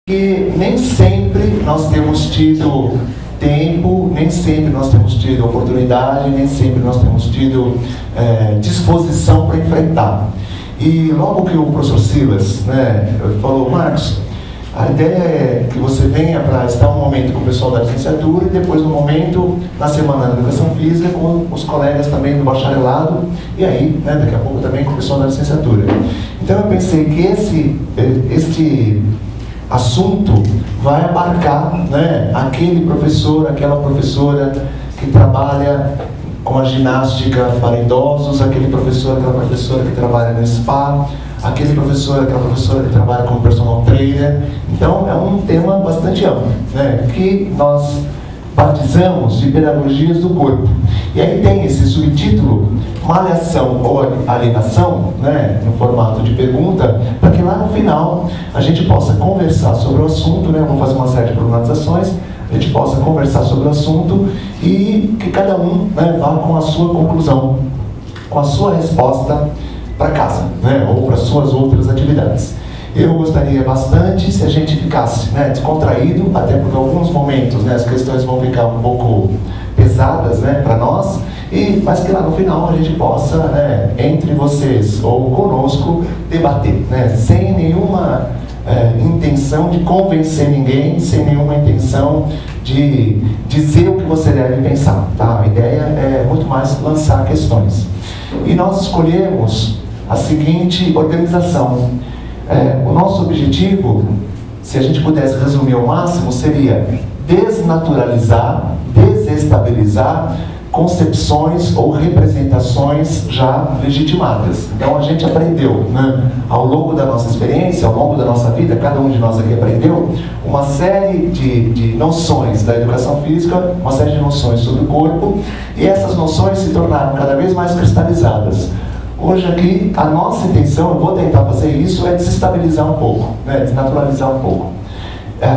que nem sempre nós temos tido tempo, nem sempre nós temos tido oportunidade, nem sempre nós temos tido disposição para enfrentar. E logo que o professor Silas falou, Marcos, a ideia é que você venha para estar um momento com o pessoal da licenciatura e depois um momento na Semana da Educação Física com os colegas também do bacharelado e aí, daqui a pouco também com o pessoal da licenciatura. Então eu pensei que este assunto vai abarcar aquele professor, aquela professora que trabalha com a ginástica para idosos, aquele professor, aquela professora que trabalha no spa, aquele professor, aquela professora que trabalha como personal trainer. Então é um tema bastante amplo, que nós batizamos de pedagogias do corpo. E aí tem esse subtítulo, malhação ou alienação, no formato de pergunta, para que lá no final a gente possa conversar sobre o assunto, vamos fazer uma série de problematizações, a gente possa conversar sobre o assunto e que cada um vá com a sua conclusão, com a sua resposta para casa, ou para suas outras atividades. Eu gostaria bastante se a gente ficasse descontraído, até porque em alguns momentos as questões vão ficar um pouco pesadas para nós, mas que lá no final a gente possa, entre vocês ou conosco, debater, sem nenhuma intenção de convencer ninguém, sem nenhuma intenção de dizer o que você deve pensar. Tá? A ideia é muito mais lançar questões. E nós escolhemos a seguinte organização. O nosso objetivo, se a gente pudesse resumir ao máximo, seria desnaturalizar, desestabilizar concepções ou representações já legitimadas. Então a gente aprendeu, ao longo da nossa experiência, ao longo da nossa vida, cada um de nós aqui aprendeu uma série de noções da educação física, uma série de noções sobre o corpo, e essas noções se tornaram cada vez mais cristalizadas. Hoje aqui, a nossa intenção, eu vou tentar fazer isso, é desestabilizar um pouco, desnaturalizar um pouco.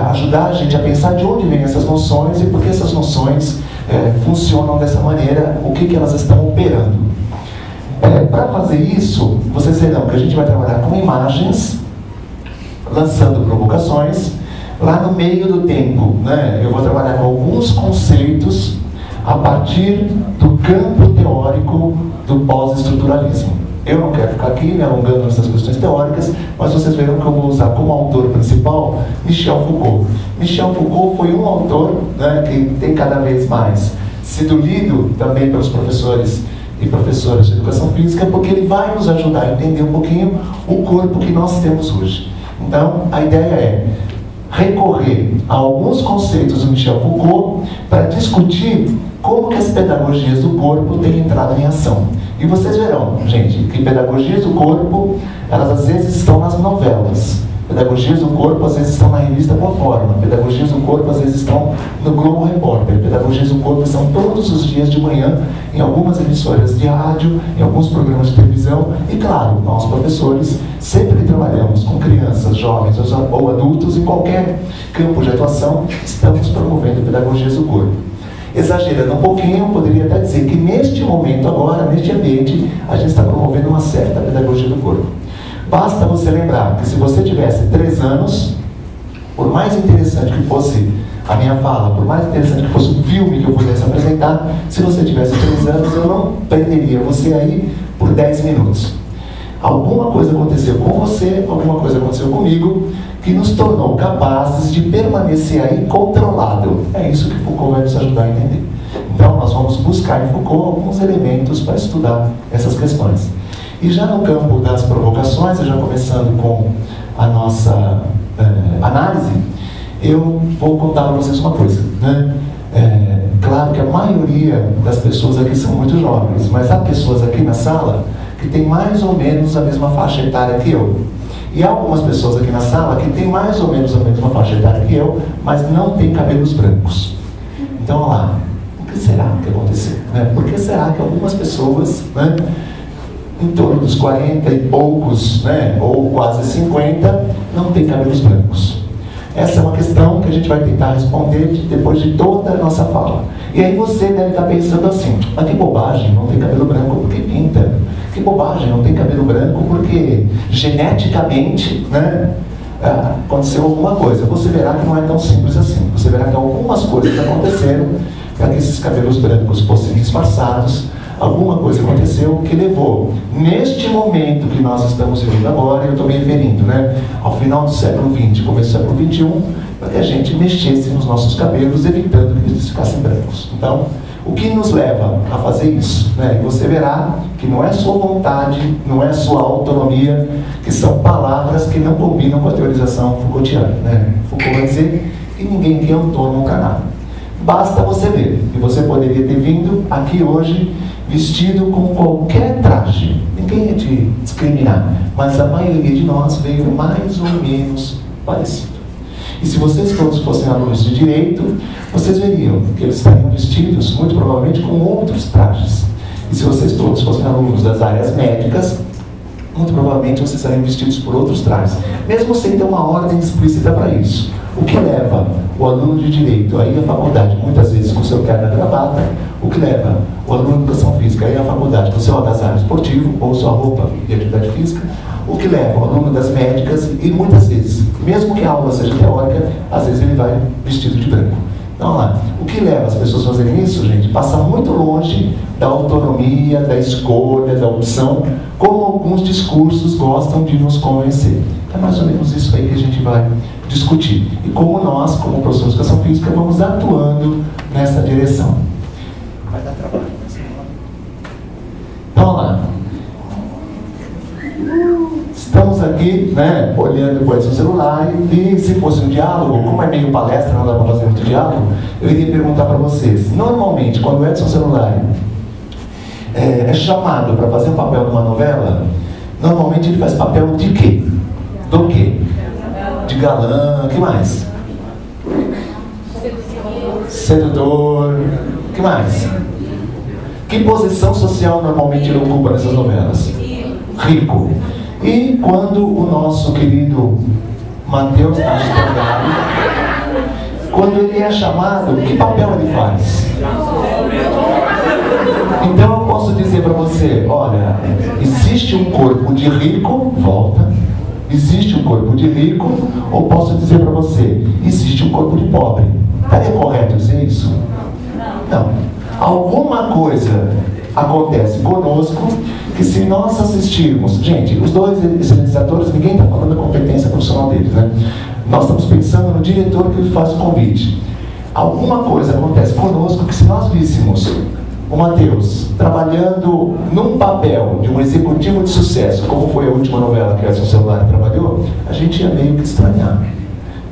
Ajudar a gente a pensar de onde vêm essas noções e por que essas noções funcionam dessa maneira, o que elas estão operando. Para fazer isso, vocês verão que a gente vai trabalhar com imagens, lançando provocações. Lá no meio do tempo, eu vou trabalhar com alguns conceitos a partir do campo teórico do pós-estruturalismo. Eu não quero ficar aqui me alongando nessas questões teóricas, mas vocês verão que eu vou usar como autor principal Michel Foucault. Michel Foucault foi um autor que tem cada vez mais sido lido também pelos professores e professoras de educação física, porque ele vai nos ajudar a entender um pouquinho o corpo que nós temos hoje. Então, a ideia é recorrer a alguns conceitos do Michel Foucault para discutir como que as pedagogias do corpo têm entrado em ação. E vocês verão, gente, que pedagogias do corpo, elas às vezes estão nas novelas. Pedagogias do corpo às vezes estão na revista Boa Forma. Pedagogias do corpo às vezes estão no Globo Repórter. Pedagogias do corpo estão todos os dias de manhã em algumas emissoras de rádio, em alguns programas de televisão. E claro, nós professores sempre trabalhamos com crianças, jovens ou adultos, em qualquer campo de atuação, estamos promovendo pedagogias do corpo. Exagerando um pouquinho, eu poderia até dizer que neste momento agora, neste ambiente, a gente está promovendo uma certa pedagogia do corpo. Basta você lembrar que se você tivesse 3 anos, por mais interessante que fosse a minha fala, por mais interessante que fosse o filme que eu pudesse apresentar, se você tivesse 3 anos, eu não prenderia você aí por 10 minutos. Alguma coisa aconteceu com você, alguma coisa aconteceu comigo, que nos tornou capazes de permanecer aí controlado. É isso que Foucault vai nos ajudar a entender. Então, nós vamos buscar em Foucault alguns elementos para estudar essas questões. E já no campo das provocações, já começando com a nossa análise, eu vou contar para vocês uma coisa. Claro que a maioria das pessoas aqui são muito jovens, mas há pessoas aqui na sala que têm mais ou menos a mesma faixa etária que eu. E há algumas pessoas aqui na sala que têm mais ou menos a mesma faixa etária que eu, mas não têm cabelos brancos. Então, olha lá, o que será que aconteceu? Por que será que algumas pessoas, em torno dos 40 e poucos, ou quase 50, não têm cabelos brancos? Essa é uma questão que a gente vai tentar responder depois de toda a nossa fala. E aí você deve estar pensando assim, mas que bobagem, não tem cabelo branco porque pinta. Que bobagem, não tem cabelo branco porque geneticamente, aconteceu alguma coisa. Você verá que não é tão simples assim. Você verá que algumas coisas aconteceram para que esses cabelos brancos fossem disfarçados. Alguma coisa aconteceu que levou, neste momento que nós estamos vivendo agora, eu estou me referindo, né, ao final do século XX, começo do século XXI, para que a gente mexesse nos nossos cabelos, evitando que eles ficassem brancos. Então, o que nos leva a fazer isso? Né? E você verá que não é sua vontade, não é sua autonomia, que são palavras que não combinam com a teorização Foucaultiana. Né? Foucault vai dizer que ninguém que é autônomo para nada. Basta você ver, e você poderia ter vindo aqui hoje vestido com qualquer traje. Ninguém ia te discriminar, mas a maioria de nós veio mais ou menos parecido. E se vocês todos fossem alunos de Direito, vocês veriam que eles estariam vestidos, muito provavelmente, com outros trajes. E se vocês todos fossem alunos das áreas médicas, muito provavelmente vocês estariam vestidos por outros trajes, mesmo sem ter uma ordem explícita para isso. O que leva o aluno de Direito a ir à faculdade, muitas vezes com o seu terno e gravata, o que leva o aluno de Educação Física a ir à faculdade com o seu agasalho esportivo ou sua roupa de atividade física, o que leva o aluno das médicas, e muitas vezes, mesmo que a aula seja teórica, às vezes ele vai vestido de branco. Então, lá, o que leva as pessoas a fazerem isso, gente? Passa muito longe da autonomia, da escolha, da opção, como alguns discursos gostam de nos convencer. É mais ou menos isso aí que a gente vai discutir. E como nós, como professores de Educação Física, vamos atuando nessa direção. Vai dar trabalho. Então, lá. Estamos aqui, né, olhando para o celular, e se fosse um diálogo, como é meio palestra, não dá para fazer muito diálogo, eu iria perguntar para vocês. Normalmente, quando o Edson Celular é chamado para fazer um papel numa novela, normalmente ele faz papel de quê? Do quê? De galã, o que mais? Sedutor, o que mais? Que posição social normalmente ele ocupa nessas novelas? Rico. E quando o nosso querido Matheus Nascimento, quando ele é chamado, que papel ele faz? Então eu posso dizer para você, olha, existe um corpo de rico, volta, existe um corpo de rico, ou posso dizer para você, existe um corpo de pobre. Estaria correto dizer isso? Não. Alguma coisa acontece conosco que, se nós assistirmos, gente, os dois excelentes atores, ninguém está falando da competência profissional deles, né? Nós estamos pensando no diretor que faz o convite. Alguma coisa acontece conosco que, se nós víssemos o Matheus trabalhando num papel de um executivo de sucesso, como foi a última novela que o Edson Celular trabalhou, a gente ia meio que estranhar.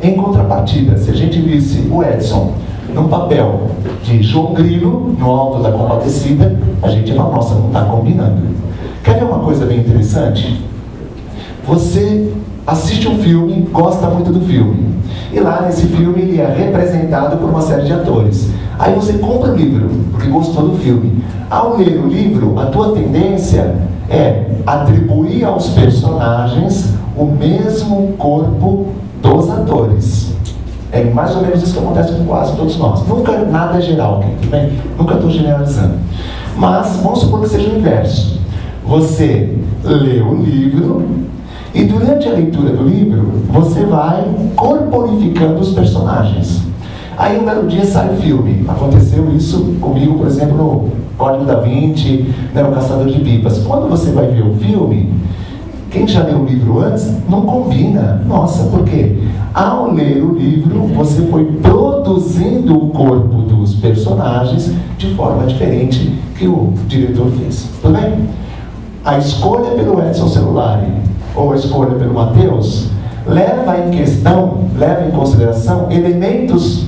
Em contrapartida, se a gente visse o Edson num papel de João Grilo, no Alto da Compadecida, a gente ia falar, nossa, não está combinando. Quer ver uma coisa bem interessante? Você assiste um filme, gosta muito do filme, e lá nesse filme ele é representado por uma série de atores. Aí você compra o livro, porque gostou do filme. Ao ler o livro, a tua tendência é atribuir aos personagens o mesmo corpo dos atores. É mais ou menos isso que acontece com quase todos nós. Nunca nada é geral, aqui, tudo bem? Nunca estou generalizando. Mas vamos supor que seja o inverso. Você lê o livro e, durante a leitura do livro, você vai corporificando os personagens. Aí um belo dia sai o filme. Aconteceu isso comigo, por exemplo, no Código da Vinci, né, O Caçador de Pipas. Quando você vai ver o filme, quem já leu o livro antes, não combina. Nossa, por quê? Ao ler o livro, você foi produzindo o corpo dos personagens de forma diferente que o diretor fez. Tudo bem? A escolha pelo Edson Celular ou a escolha pelo Matheus leva em consideração elementos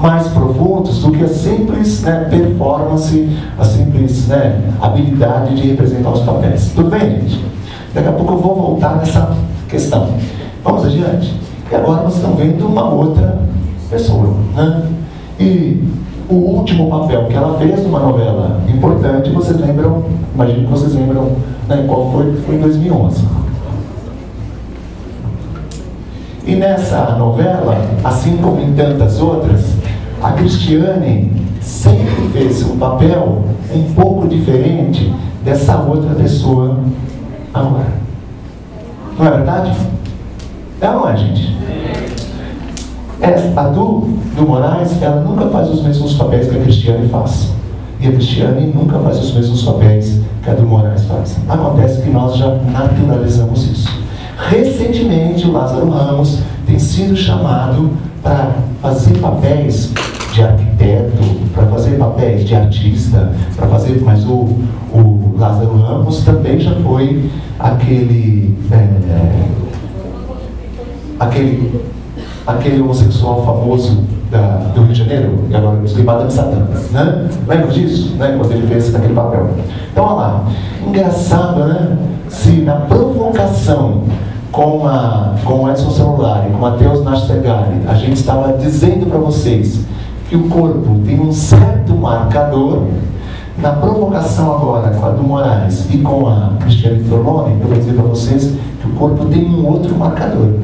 mais profundos do que a simples performance, a simples habilidade de representar os papéis. Tudo bem, gente? Daqui a pouco eu vou voltar nessa questão. Vamos adiante? E agora vocês estão vendo uma outra pessoa, né? E o último papel que ela fez numa novela importante, vocês lembram, imagino que vocês lembram, né, qual foi? Foi em 2011. E nessa novela, assim como em tantas outras, a Cristiane sempre fez um papel um pouco diferente dessa outra pessoa agora. Não é verdade? É ou não é, gente? A do Moraes, ela nunca faz os mesmos papéis que a Cristiane faz. E a Cristiane nunca faz os mesmos papéis que a do Moraes faz. Acontece que nós já naturalizamos isso. Recentemente, o Lázaro Ramos tem sido chamado para fazer papéis de arquiteto, para fazer papéis de artista, para fazer, mas o Lázaro Ramos também já foi aquele homossexual famoso do Rio de Janeiro, e agora eu Madame Satã, né? Lembra disso? Né? Quando ele fez aquele papel. Então, olha lá, engraçado, né? Se na provocação com o Edson Celulari, com o Matheus Nastegari, a gente estava dizendo para vocês que o corpo tem um certo marcador, na provocação agora com a do Moraes e com a Cristiane Torlone, eu vou dizer para vocês que o corpo tem um outro marcador.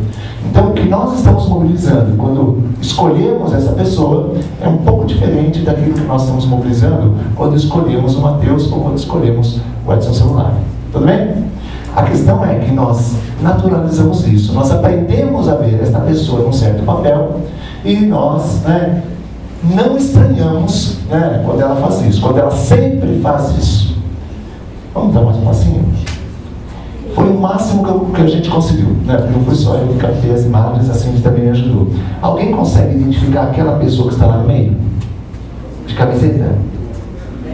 Então, o que nós estamos mobilizando quando escolhemos essa pessoa é um pouco diferente daquilo que nós estamos mobilizando quando escolhemos o Matheus ou quando escolhemos o Edson Celulari. Tudo bem? A questão é que nós naturalizamos isso, nós aprendemos a ver esta pessoa num certo papel e nós, né, não estranhamos, né, quando ela faz isso, quando ela sempre faz isso. Vamos dar mais um passinho? Foi o máximo que a gente conseguiu, né? Porque não foi só eu que captei as imagens, assim também me ajudou. Alguém consegue identificar aquela pessoa que está lá no meio? De camiseta?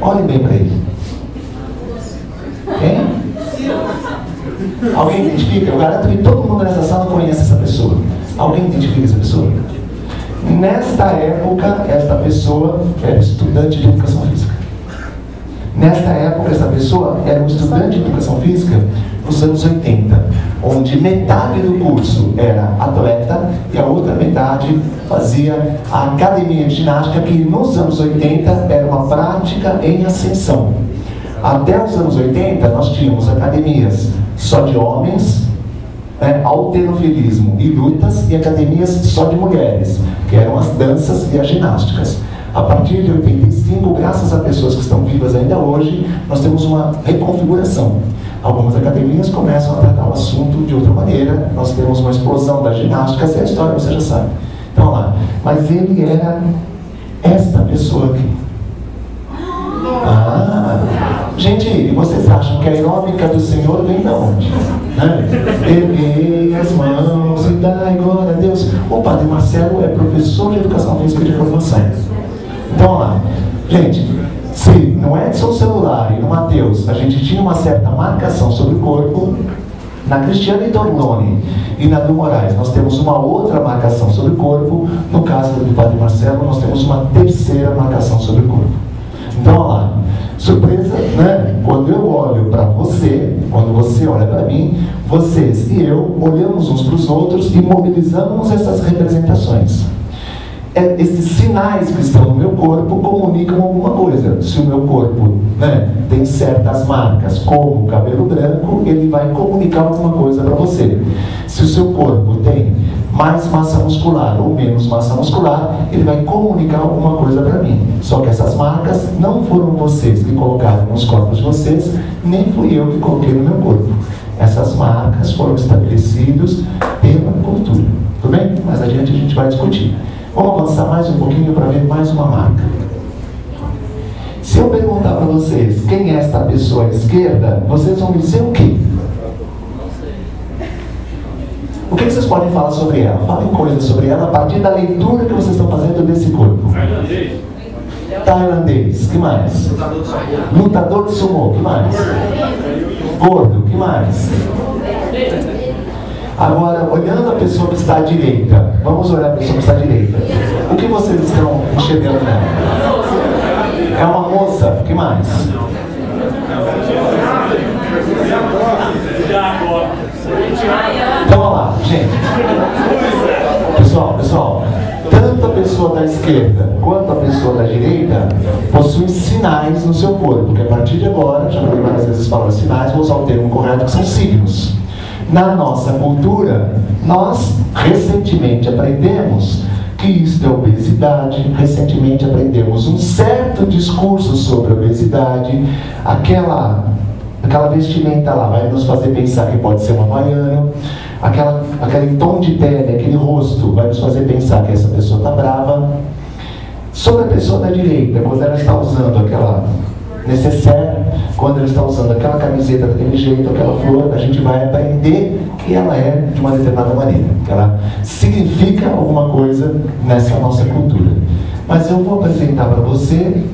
Olhe bem para ele. Hein? Alguém identifica? Eu garanto que todo mundo nessa sala conhece essa pessoa. Alguém identifica essa pessoa? Nesta época, esta pessoa era estudante de educação física. Nesta época, essa pessoa era um estudante de educação física nos anos 80, onde metade do curso era atleta e a outra metade fazia a academia de ginástica, que nos anos 80 era uma prática em ascensão. Até os anos 80, nós tínhamos academias só de homens, halterofilismo e lutas, e academias só de mulheres, que eram as danças e as ginásticas. A partir de 85, graças a pessoas que estão vivas ainda hoje, nós temos uma reconfiguração. Algumas academias começam a tratar o assunto de outra maneira, nós temos uma explosão das ginásticas, e a história você já sabe. Então lá, mas ele era esta pessoa aqui. Gente, e vocês acham que a aeróbica do Senhor vem de onde? Né? Erguei as mãos e dai glória a Deus. O Padre Marcelo é professor de educação física de formação. Então lá, gente, se no Edson Celulari e no Matheus a gente tinha uma certa marcação sobre o corpo, na Cristiane Torlone e na do Moraes nós temos uma outra marcação sobre o corpo. No caso do Padre Marcelo, nós temos uma terceira marcação sobre o corpo. Então, olha lá, surpresa, né? Quando eu olho para você, quando você olha para mim, vocês e eu olhamos uns para os outros e mobilizamos essas representações. Esses sinais que estão no meu corpo comunicam alguma coisa. Se o meu corpo, né, tem certas marcas, como o cabelo branco, ele vai comunicar alguma coisa para você. Se o seu corpo tem mais massa muscular ou menos massa muscular, ele vai comunicar alguma coisa para mim. Só que essas marcas não foram vocês que colocaram nos corpos de vocês, nem fui eu que coloquei no meu corpo. Essas marcas foram estabelecidas pela cultura. Tudo bem? Mais adiante a gente vai discutir. Vamos avançar mais um pouquinho para ver mais uma marca. Se eu perguntar para vocês quem é esta pessoa à esquerda, vocês vão me dizer o quê? O que vocês podem falar sobre ela? Falem coisas sobre ela a partir da leitura que vocês estão fazendo desse corpo. Tailandês. Que mais? Lutador de sumô. Que mais? Gordo. Que mais? Agora, olhando a pessoa que está à direita, vamos olhar a pessoa que está à direita. O que vocês estão enxergando nela? É uma moça. Que mais? Então, olha lá, gente. Pessoal, tanto a pessoa da esquerda quanto a pessoa da direita possuem sinais no seu corpo, que a partir de agora, já falei várias vezes palavras sinais, vou usar o termo correto, que são signos. Na nossa cultura, nós recentemente aprendemos que isto é obesidade, recentemente aprendemos um certo discurso sobre obesidade, aquela vestimenta lá vai nos fazer pensar que pode ser um havaiano. aquele tom de pele, aquele rosto, vai nos fazer pensar que essa pessoa está brava. Sobre a pessoa da direita, quando ela está usando aquela necessaire, quando ela está usando aquela camiseta daquele jeito, aquela flor, a gente vai aprender que ela é de uma determinada maneira, que ela significa alguma coisa nessa nossa cultura. Mas eu vou apresentar para você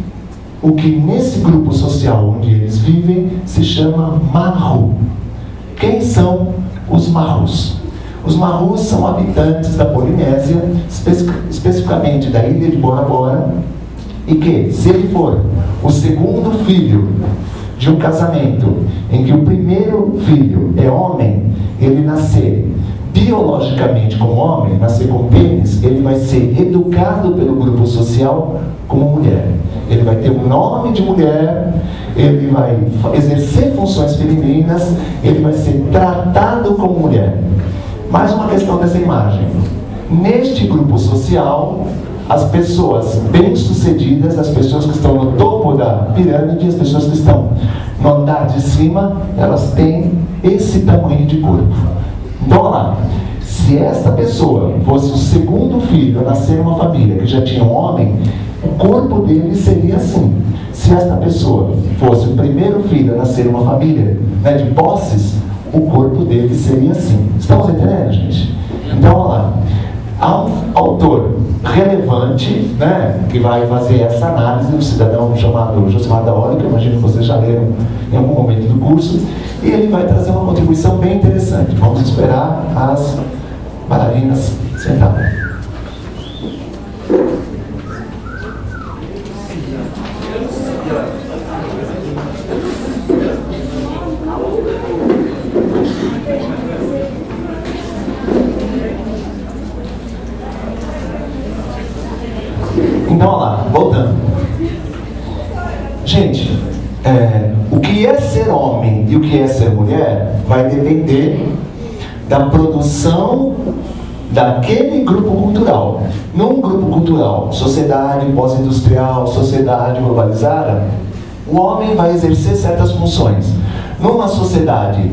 o que nesse grupo social onde eles vivem se chama Mahu. Quem são os Mahus? Os Mahus são habitantes da Polinésia, especificamente da ilha de Bora Bora, e que, se ele for o segundo filho de um casamento em que o primeiro filho é homem, ele nascer biologicamente como homem, nascer com pênis, ele vai ser educado pelo grupo social como mulher. Ele vai ter um nome de mulher, ele vai exercer funções femininas, ele vai ser tratado como mulher. Mais uma questão dessa imagem. Neste grupo social, as pessoas bem-sucedidas, as pessoas que estão no topo da pirâmide, as pessoas que estão no andar de cima, elas têm esse tamanho de corpo. Então, olha lá, se esta pessoa fosse o segundo filho a nascer numa família que já tinha um homem, o corpo dele seria assim. Se esta pessoa fosse o primeiro filho a nascer numa família, né, de posses, o corpo dele seria assim. Estamos entendendo, gente? Então, olha lá, há um autor relevante, né, que vai fazer essa análise, um cidadão chamado Josimar da Hora, que eu imagino que vocês já leram em algum momento do curso, e ele vai trazer uma contribuição bem interessante. Vamos esperar as bailarinas sentadas. Então, olha lá, voltando. Gente, o que é ser homem e o que é ser mulher vai depender da produção daquele grupo cultural. Num grupo cultural, sociedade pós-industrial, sociedade globalizada, o homem vai exercer certas funções. Numa sociedade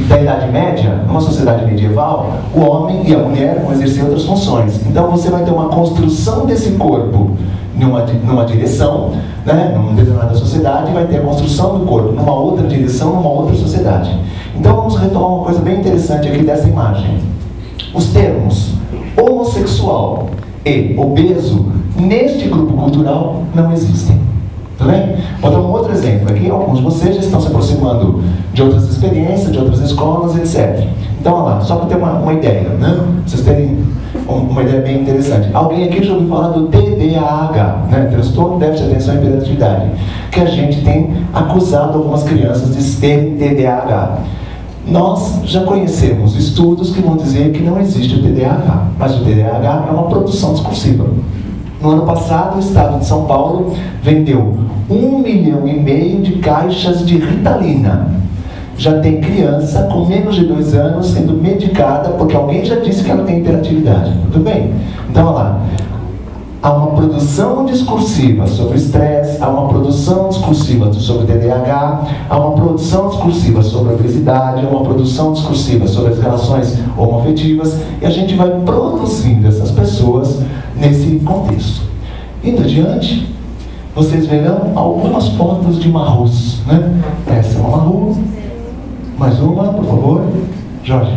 da Idade Média, numa sociedade medieval, o homem e a mulher vão exercer outras funções. Então você vai ter uma construção desse corpo numa direção, né, numa determinada sociedade, e vai ter a construção do corpo numa outra direção, numa outra sociedade. Então vamos retomar uma coisa bem interessante aqui dessa imagem. Os termos homossexual e obeso, neste grupo cultural, não existem. Tudo bem? Vou dar um outro exemplo aqui. Alguns de vocês já estão se aproximando de outras experiências, de outras escolas, etc. Então, olha lá, só para ter uma ideia, né? Vocês terem uma ideia bem interessante. Alguém aqui já ouviu falar do TDAH, né? Transtorno de déficit de atenção e hiperatividade, que a gente tem acusado algumas crianças de terem TDAH. Nós já conhecemos estudos que vão dizer que não existe o TDAH, mas o TDAH é uma produção discursiva. No ano passado, o estado de São Paulo vendeu 1,5 milhão de caixas de Ritalina. Já tem criança com menos de 2 anos sendo medicada porque alguém já disse que ela tem hiperatividade. Tudo bem? Então, olha lá. Há uma produção discursiva sobre estresse, há uma produção discursiva sobre TDAH, há uma produção discursiva sobre obesidade, há uma produção discursiva sobre as relações homoafetivas, e a gente vai produzindo essas pessoas nesse contexto. Indo adiante, vocês verão algumas fotos de Mahus, né? Essa é uma Mahu. Mais uma, por favor. Jorge.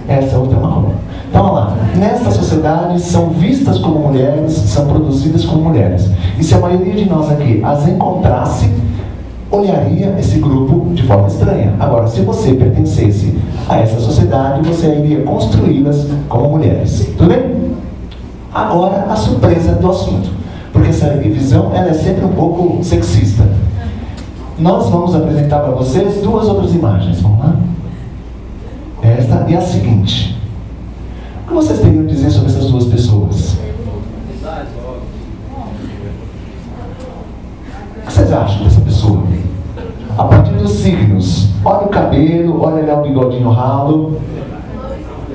Essa é outra Mahu. Então, olha lá, nesta sociedade são vistas como mulheres, são produzidas como mulheres. E se a maioria de nós aqui as encontrasse, olharia esse grupo de forma estranha. Agora, se você pertencesse a essa sociedade, você iria construí-las como mulheres. Tudo bem? Agora, a surpresa do assunto. Porque essa visão, ela é sempre um pouco sexista. Nós vamos apresentar para vocês 2 outras imagens. Vamos lá? Esta e a seguinte. O que vocês teriam a dizer sobre essas 2 pessoas? O que vocês acham dessa pessoa? A partir dos signos. Olha o cabelo, olha ali o bigodinho ralo.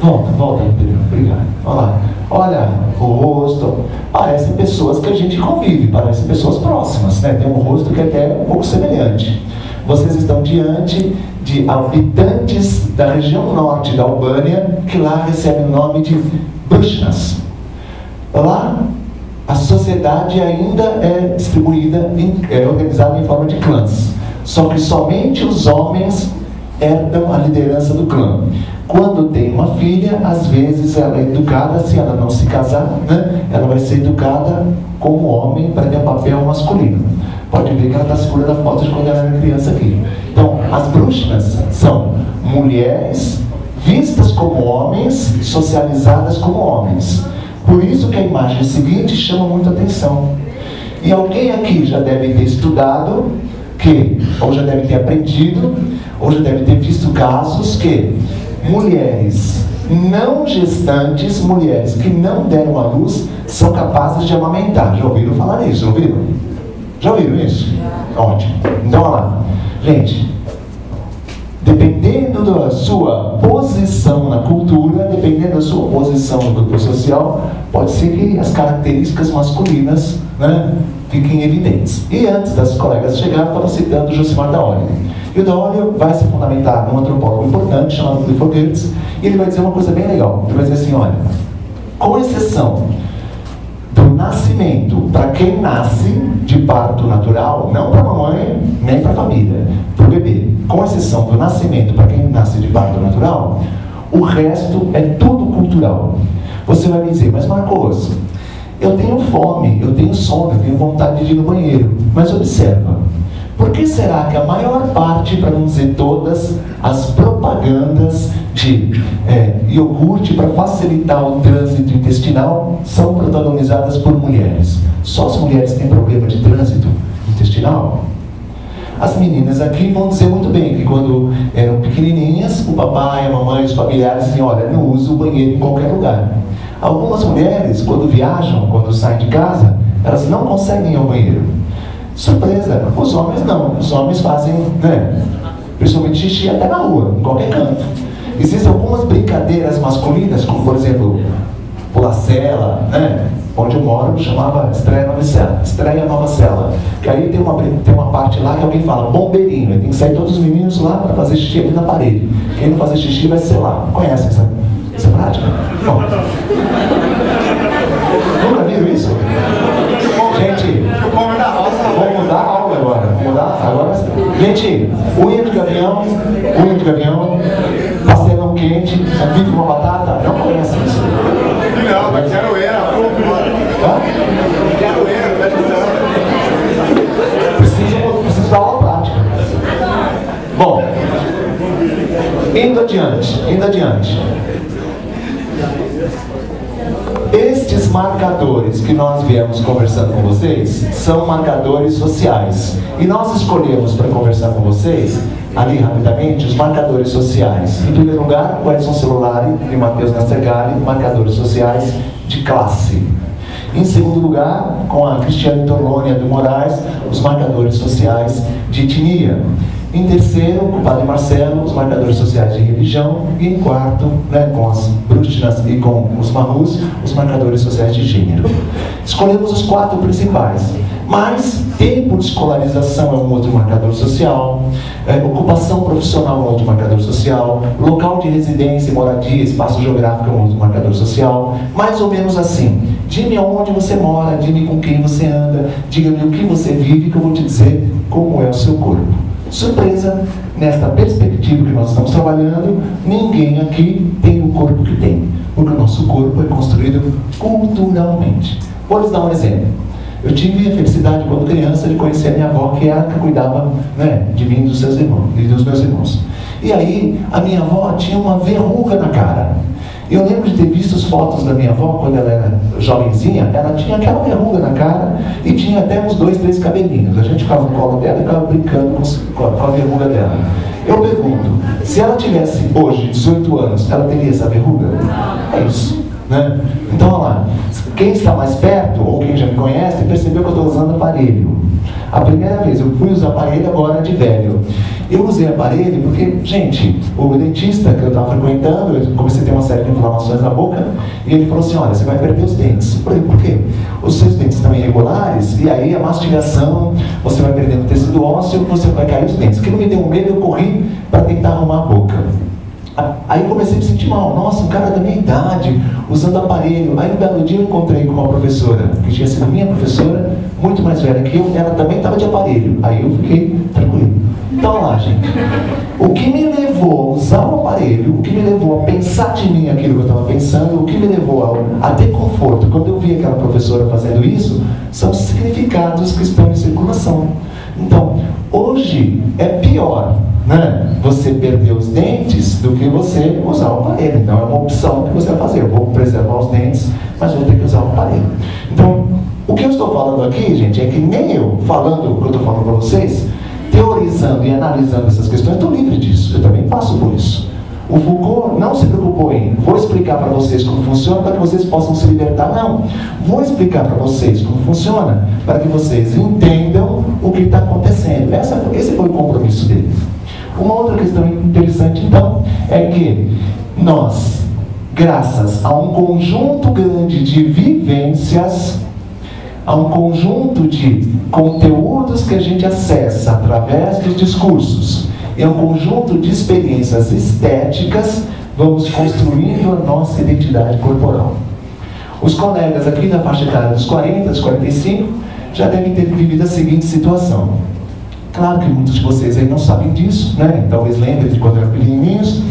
Volta, Pedro. Obrigado. Olha lá. Olha o rosto. Parecem pessoas que a gente convive, parecem pessoas próximas, né? Tem um rosto que é até um pouco semelhante. vocês estão diante de habitantes da região norte da Albânia, que lá recebem o nome de Bruxnas. Lá, a sociedade ainda é distribuída, organizada em forma de clãs. Só que somente os homens herdam a liderança do clã. Quando tem uma filha, às vezes ela é educada, se ela não se casar, né, ela vai ser educada como homem para ter um papel masculino. Pode ver que ela está segura da foto de quando ela era criança aqui. Então, as bruxas são mulheres vistas como homens, socializadas como homens. Por isso que a imagem seguinte chama muita atenção. E alguém aqui já deve ter estudado, ou já deve ter aprendido, ou já deve ter visto casos que mulheres não gestantes, mulheres que não deram à luz, são capazes de amamentar. Já ouviram falar nisso? Ouviram? Já ouviram isso? Ótimo. Então, olha lá. Gente, dependendo da sua posição na cultura, dependendo da sua posição no grupo social, pode ser que as características masculinas, né, fiquem evidentes. E antes das colegas chegarem, eu estava citando o Josimar Daolio. E o Daolio vai se fundamentar num antropólogo importante chamado Clifford Geertz, e ele vai dizer uma coisa bem legal. Ele vai dizer assim, olha, com exceção do nascimento, para quem nasce de parto natural, não para a mamãe, nem para a família, para o bebê, com exceção do nascimento, para quem nasce de parto natural, o resto é tudo cultural. Você vai me dizer, mas Marcos, eu tenho fome, eu tenho sono, eu tenho vontade de ir no banheiro, mas observa, por que será que a maior parte, para não dizer todas, as propagandas de iogurte para facilitar o trânsito intestinal são protagonizadas por mulheres? Só as mulheres têm problema de trânsito intestinal? As meninas aqui vão dizer muito bem que quando eram pequenininhas, o papai, a mamãe, os familiares diziam, olha, não use o banheiro em qualquer lugar. Algumas mulheres, quando viajam, quando saem de casa, elas não conseguem ir ao banheiro. Surpresa, os homens não. Os homens fazem, né, principalmente xixi até na rua, em qualquer canto. Existem algumas brincadeiras masculinas, como por exemplo, pular cela, né? Onde eu moro chamava estreia nova cela. Que aí tem uma parte lá que alguém fala, bombeirinho, tem que sair todos os meninos lá para fazer xixi ali na parede. Quem não fazer xixi vai ser lá. Conhecem essa prática? Bom. Nunca viram isso? Gente, vamos mudar a aula agora. Gente, unha de gavião, pastelão quente, bife com uma batata, não conhecem isso? Não, mas Caroeira, Preciso dar aula prática. Bom, indo adiante. Estes marcadores que nós viemos conversando com vocês são marcadores sociais. E nós escolhemos para conversar com vocês, ali rapidamente, os marcadores sociais. Em primeiro lugar, o Edson Celulari e Matheus Nastergalli, marcadores sociais de classe. Em segundo lugar, com a Cristiane Torlônia do Moraes, os marcadores sociais de etnia. Em terceiro, com o Padre Marcelo, os marcadores sociais de religião. E em quarto, né, com as bruxas e com os marrus, os marcadores sociais de gênero. Escolhemos os 4 principais. Mas tempo de escolarização é um outro marcador social, ocupação profissional é um outro marcador social, local de residência, moradia, espaço geográfico é um outro marcador social. Mais ou menos assim. Diga-me onde você mora, diga-me com quem você anda, diga-me o que você vive, que eu vou te dizer como é o seu corpo. Surpresa, nesta perspectiva que nós estamos trabalhando, ninguém aqui tem o corpo que tem, porque o nosso corpo é construído culturalmente. Vou lhes dar um exemplo. Eu tive a felicidade, quando criança, de conhecer a minha avó, que era a que cuidava, né, de mim e dos seus irmãos, e dos meus irmãos. E aí, a minha avó tinha uma verruga na cara. Eu lembro de ter visto as fotos da minha avó, quando ela era jovenzinha, ela tinha aquela verruga na cara e tinha até uns 2, 3 cabelinhos. A gente ficava no colo dela e ficava brincando com a verruga dela. Eu pergunto, se ela tivesse hoje 18 anos, ela teria essa verruga? É isso, né? Então, olha lá, quem está mais perto, ou quem já me conhece, percebeu que eu estou usando aparelho. A primeira vez eu fui usar aparelho agora de velho. Eu usei aparelho porque, gente, o dentista que eu estava frequentando, eu comecei a ter uma série de inflamações na boca, e ele falou assim, olha, você vai perder os dentes. Eu falei, por quê? Os seus dentes estão irregulares, e aí a mastigação, você vai perdendo tecido ósseo, você vai cair os dentes. Aquilo me deu um medo, eu corri para tentar arrumar a boca. Aí comecei a me sentir mal. Nossa, um cara da minha idade, usando aparelho. Aí um belo dia eu encontrei com uma professora, que tinha sido minha professora, muito mais velha que eu, ela também estava de aparelho. Aí eu fiquei tranquilo. Então lá, gente, o que me levou a usar o aparelho, o que me levou a pensar de mim aquilo que eu estava pensando, o que me levou a ter conforto quando eu vi aquela professora fazendo isso, são os significados que estão em circulação. Então, hoje é pior, né, você perder os dentes do que você usar o aparelho. Então é uma opção que você vai fazer. Eu vou preservar os dentes, mas vou ter que usar o aparelho. Então, o que eu estou falando aqui, gente, é que nem eu, falando o que eu estou falando para vocês, teorizando e analisando essas questões, estou livre disso. Eu também passo por isso. O Foucault não se preocupou em vou explicar para vocês como funciona para que vocês possam se libertar. Não. Vou explicar para vocês como funciona para que vocês entendam o que está acontecendo. Esse foi o compromisso dele. Uma outra questão interessante, então, é que nós, graças a um conjunto grande de vivências, a um conjunto de conteúdos que a gente acessa através dos discursos e a um conjunto de experiências estéticas, vamos construindo a nossa identidade corporal. Os colegas aqui da faixa etária dos 40, dos 45, já devem ter vivido a seguinte situação. Claro que muitos de vocês aí não sabem disso, né? Talvez lembrem de quando eram pequenininhos.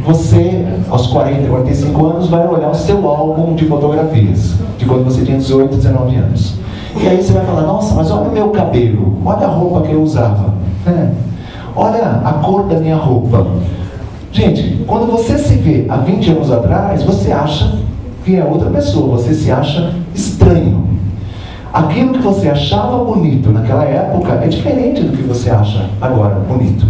Você, aos 40, 45 anos, vai olhar o seu álbum de fotografias, de quando você tinha 18, 19 anos. E aí você vai falar, nossa, mas olha o meu cabelo, olha a roupa que eu usava, olha a cor da minha roupa. Gente, quando você se vê há 20 anos atrás, você acha que é outra pessoa, você se acha estranho. Aquilo que você achava bonito naquela época é diferente do que você acha agora bonito.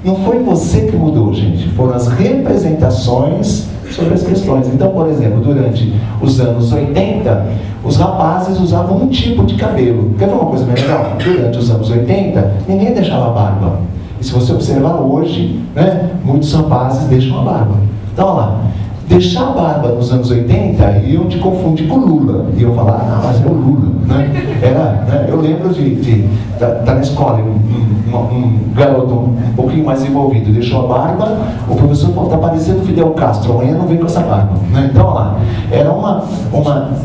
Não foi você que mudou, gente. Foram as representações sobre as questões. Então, por exemplo, durante os anos 80, os rapazes usavam um tipo de cabelo. Quer ver uma coisa bem legal? Durante os anos 80, ninguém deixava barba. E se você observar hoje, né, muitos rapazes deixam a barba. Então, olha lá. Deixar a barba nos anos 80, iam te confundir com Lula. E eu falar, ah, mas é o Lula, né? Eu lembro de estar na escola, um garoto um pouquinho mais envolvido, deixou a barba, o professor falou, está parecendo Fidel Castro, amanhã não vem com essa barba, né? Então, olha lá, era uma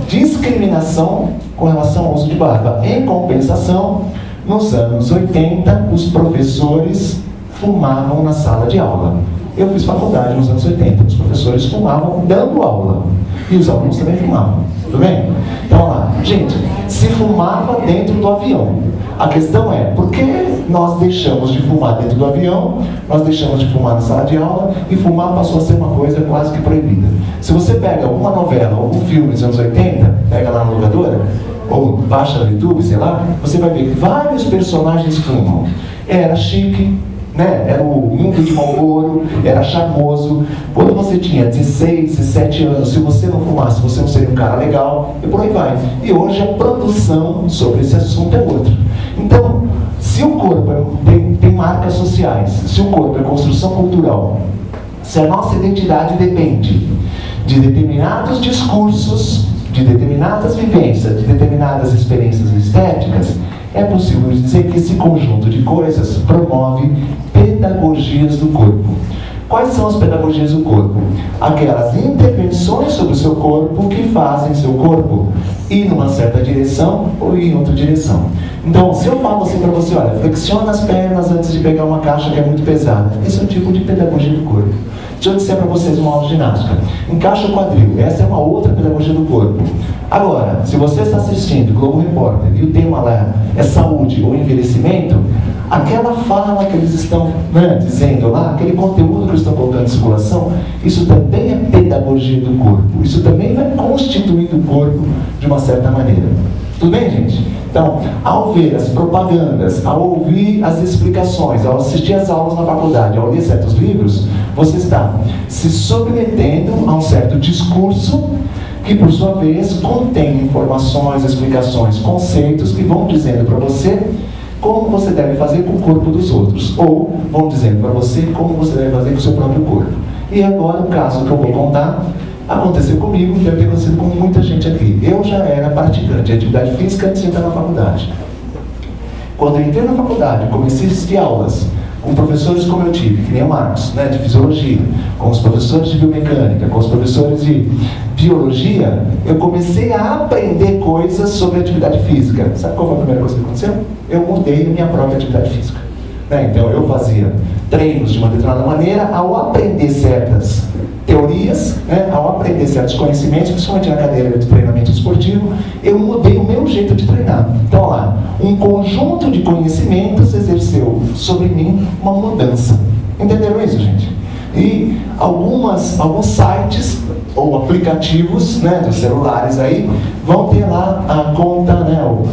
discriminação com relação ao uso de barba. Em compensação, nos anos 80, os professores fumavam na sala de aula. Eu fiz faculdade nos anos 80, os professores fumavam dando aula, e os alunos também fumavam, tudo bem? Então, olha lá, gente, se fumava dentro do avião. A questão é, por que nós deixamos de fumar dentro do avião, nós deixamos de fumar na sala de aula, e fumar passou a ser uma coisa quase que proibida? Se você pega alguma novela, algum filme dos anos 80, pega lá na locadora, ou baixa no YouTube, sei lá, você vai ver que vários personagens fumam. Era chique, né? Era o mundo de Marlboro, era charmoso. Quando você tinha 16, 17 anos, se você não fumasse, você não seria um cara legal, e por aí vai. E hoje a produção sobre esse assunto é outra. Então, se o corpo tem marcas sociais, se o corpo é construção cultural, se a nossa identidade depende de determinados discursos, de determinadas vivências, de determinadas experiências estéticas, é possível dizer que esse conjunto de coisas promove pedagogias do corpo. Quais são as pedagogias do corpo? Aquelas intervenções sobre o seu corpo que fazem seu corpo ir numa certa direção ou ir em outra direção. Então, se eu falo assim para você, olha, flexiona as pernas antes de pegar uma caixa que é muito pesada, esse é um tipo de pedagogia do corpo. Deixa eu dizer para vocês uma aula de ginástica. Encaixa o quadril, essa é uma outra pedagogia do corpo. Agora, se você está assistindo Globo Repórter e o tema lá é saúde ou envelhecimento, aquela fala que eles estão dizendo lá, aquele conteúdo que eles estão colocando em circulação, isso também é pedagogia do corpo. Isso também vai constituindo o corpo de uma certa maneira. Tudo bem, gente? Então, ao ver as propagandas, ao ouvir as explicações, ao assistir às aulas na faculdade, ao ler certos livros, você está se submetendo a um certo discurso que, por sua vez, contém informações, explicações, conceitos que vão dizendo para você como você deve fazer com o corpo dos outros, ou vão dizendo para você como você deve fazer com o seu próprio corpo. E agora, o caso que eu vou contar aconteceu comigo e deve ter acontecido com muita gente aqui. Eu já era praticante de atividade física antes de entrar na faculdade. Quando eu entrei na faculdade, comecei a assistir aulas com professores como eu tive, que nem o Marcos, né, de fisiologia, com os professores de biomecânica, com os professores de biologia, eu comecei a aprender coisas sobre atividade física. Sabe qual foi a primeira coisa que aconteceu? Eu mudei a minha própria atividade física. Então eu fazia treinos de uma determinada maneira, ao aprender certas teorias, ao aprender certos conhecimentos, principalmente na cadeira de treinamento esportivo, eu mudei o meu jeito de treinar. Então lá, um conjunto de conhecimentos exerceu sobre mim uma mudança. Entenderam isso, gente? E alguns sites ou aplicativos, dos celulares aí, vão ter lá a conta,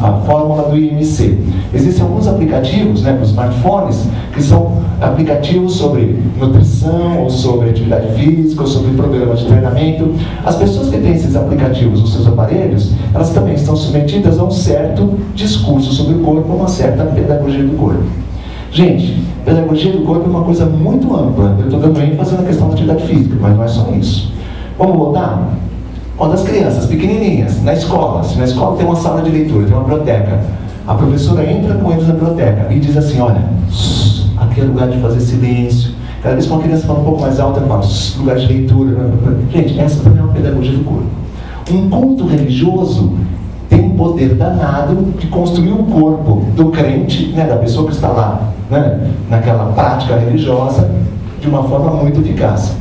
a fórmula do IMC. Existem alguns aplicativos, para os smartphones, que são aplicativos sobre nutrição, ou sobre atividade física, ou sobre programa de treinamento. As pessoas que têm esses aplicativos nos seus aparelhos, elas também estão submetidas a um certo discurso sobre o corpo, uma certa pedagogia do corpo. Gente, pedagogia do corpo é uma coisa muito ampla. Eu estou dando ênfase na questão da atividade física, mas não é só isso. Vamos voltar? Quando as crianças pequenininhas, na escola, se na escola tem uma sala de leitura, tem uma biblioteca, a professora entra com eles na biblioteca e diz assim, olha, aqui é lugar de fazer silêncio. Cada vez que uma criança fala um pouco mais alto, ela fala, lugar de leitura. Gente, essa também é uma pedagogia do corpo. Um culto religioso tem um poder danado de construir o corpo do crente, da pessoa que está lá, naquela prática religiosa, de uma forma muito eficaz.